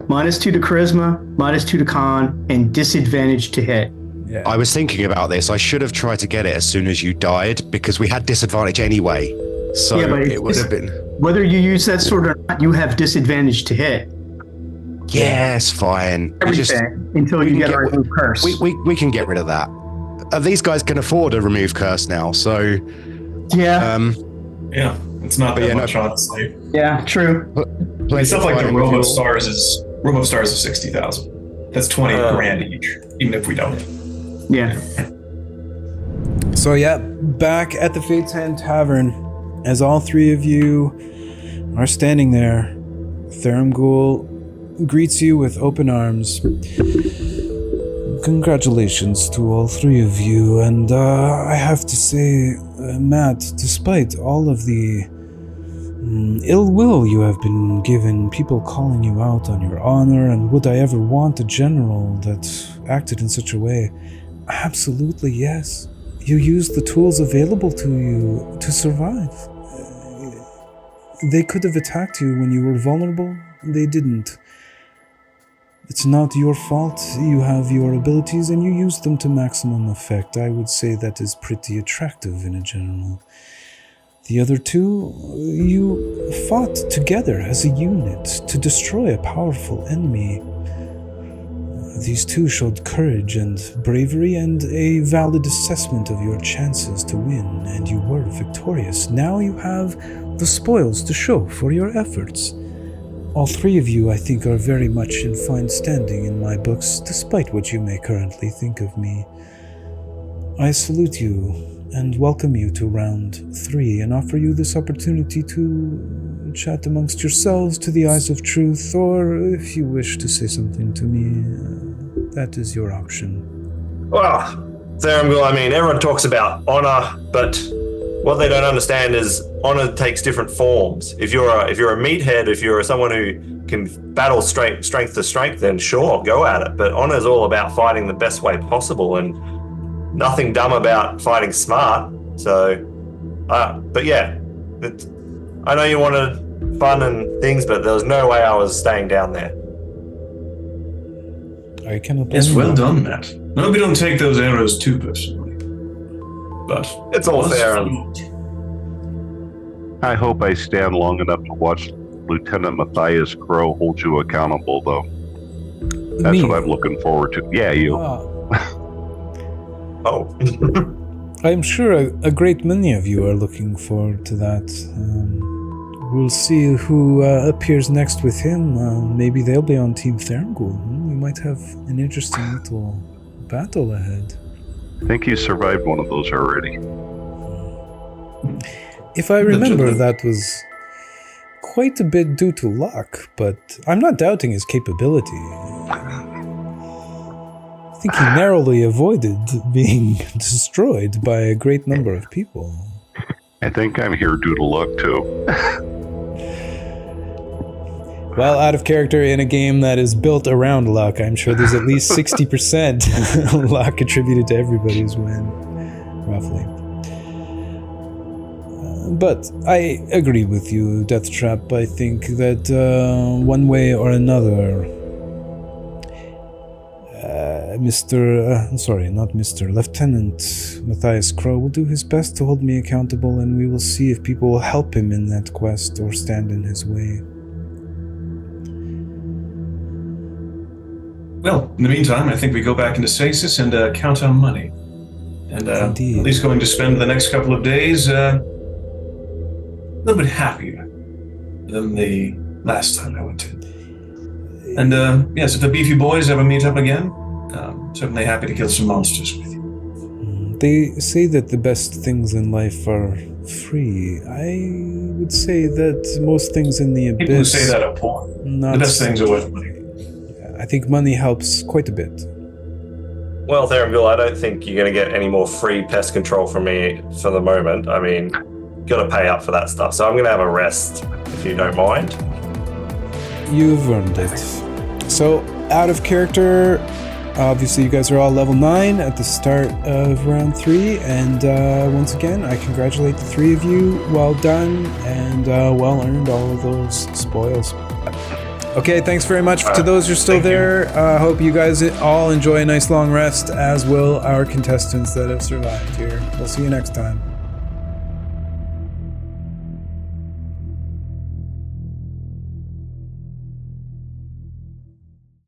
-2 to charisma, -2 to con, and disadvantage to hit. Yeah. I was thinking about this. I should have tried to get it as soon as you died because we had disadvantage anyway. So Yeah, but it would have been. Whether you use that sword or not, you have disadvantage to hit. Yeah, it's fine. Everything until we you can get get- a remove curse. We can get rid of that. These guys can afford a remove curse now. So yeah, Yeah, it's not But that yeah, much, honestly. yeah, true. Stuff like the fighting Robo fuel. Stars is 60,000. That's 20 grand each, even if we don't. Yeah. So yeah, back at the Fate's Hand Tavern, as all 3 of you are standing there, Theram'Gul greets you with open arms. Congratulations to all 3 of you, and I have to say, Matt, despite all of the ill will you have been given, people calling you out on your honor, and would I ever want a general that acted in such a way? Absolutely yes. You used the tools available to you to survive. They could have attacked you when you were vulnerable. They didn't. It's not your fault. You have your abilities and you use them to maximum effect. I would say that is pretty attractive in a general. The other 2, you fought together as a unit to destroy a powerful enemy. These 2 showed courage and bravery and a valid assessment of your chances to win, and you were victorious. Now you have the spoils to show for your efforts. All 3 of you, I think, are very much in fine standing in my books, despite what you may currently think of me. I salute you, and welcome you to round 3 and offer you this opportunity to chat amongst yourselves to the eyes of truth, or if you wish to say something to me, that is your option. Well, Theram'Gul, I mean, everyone talks about honor, but what they don't understand is honor takes different forms. If you're a meathead, if you're someone who can battle strength to strength, then sure, go at it. But honor is all about fighting the best way possible, and nothing dumb about fighting smart. So, but yeah, I know you wanted fun and things, but there was no way I was staying down there. I cannot. Yes, well done, Matt. No, we don't take those arrows too personally. But It's all fair. I hope I stand long enough to watch Lieutenant Matthias Crow hold you accountable, though. That's Me? what I'm looking forward to. Yeah, you. Oh. I'm sure a great many of you are looking forward to that. We'll see who appears next with him. Maybe they'll be on Team Theram'Gul. We might have an interesting little battle ahead. I think you survived one of those already. If I remember, that was quite a bit due to luck, but I'm not doubting his capability. I think he narrowly avoided being destroyed by a great number of people. I think I'm here due to luck, too. Well, out of character in a game that is built around luck, I'm sure there's at least 60% luck attributed to everybody's win, roughly. But I agree with you, Deathtrap. I think that one way or another, Lieutenant Matthias Crow will do his best to hold me accountable, and we will see if people will help him in that quest or stand in his way. well, in the meantime, I think we go back into stasis and count our money. And at least going to spend the next couple of days a little bit happier than the last time I went in. And yes, if the Beefy Boys ever meet up again, certainly happy to kill some monsters with you. They say that the best things in life are free. I would say that most things in the abyss... People who say that are poor. The best things are worth money. I think money helps quite a bit. Well, Theram'Gul, I don't think you're going to get any more free pest control from me for the moment. I mean, got to pay up for that stuff. So I'm going to have a rest, if you don't mind. You've earned it. So, out of character, obviously you guys are all level 9 at the start of round 3. And once again, I congratulate the 3 of you. Well done and well earned all of those spoils. Okay, thanks very much to those who are still there. Hope you guys all enjoy a nice long rest, as will our contestants that have survived here. We'll see you next time.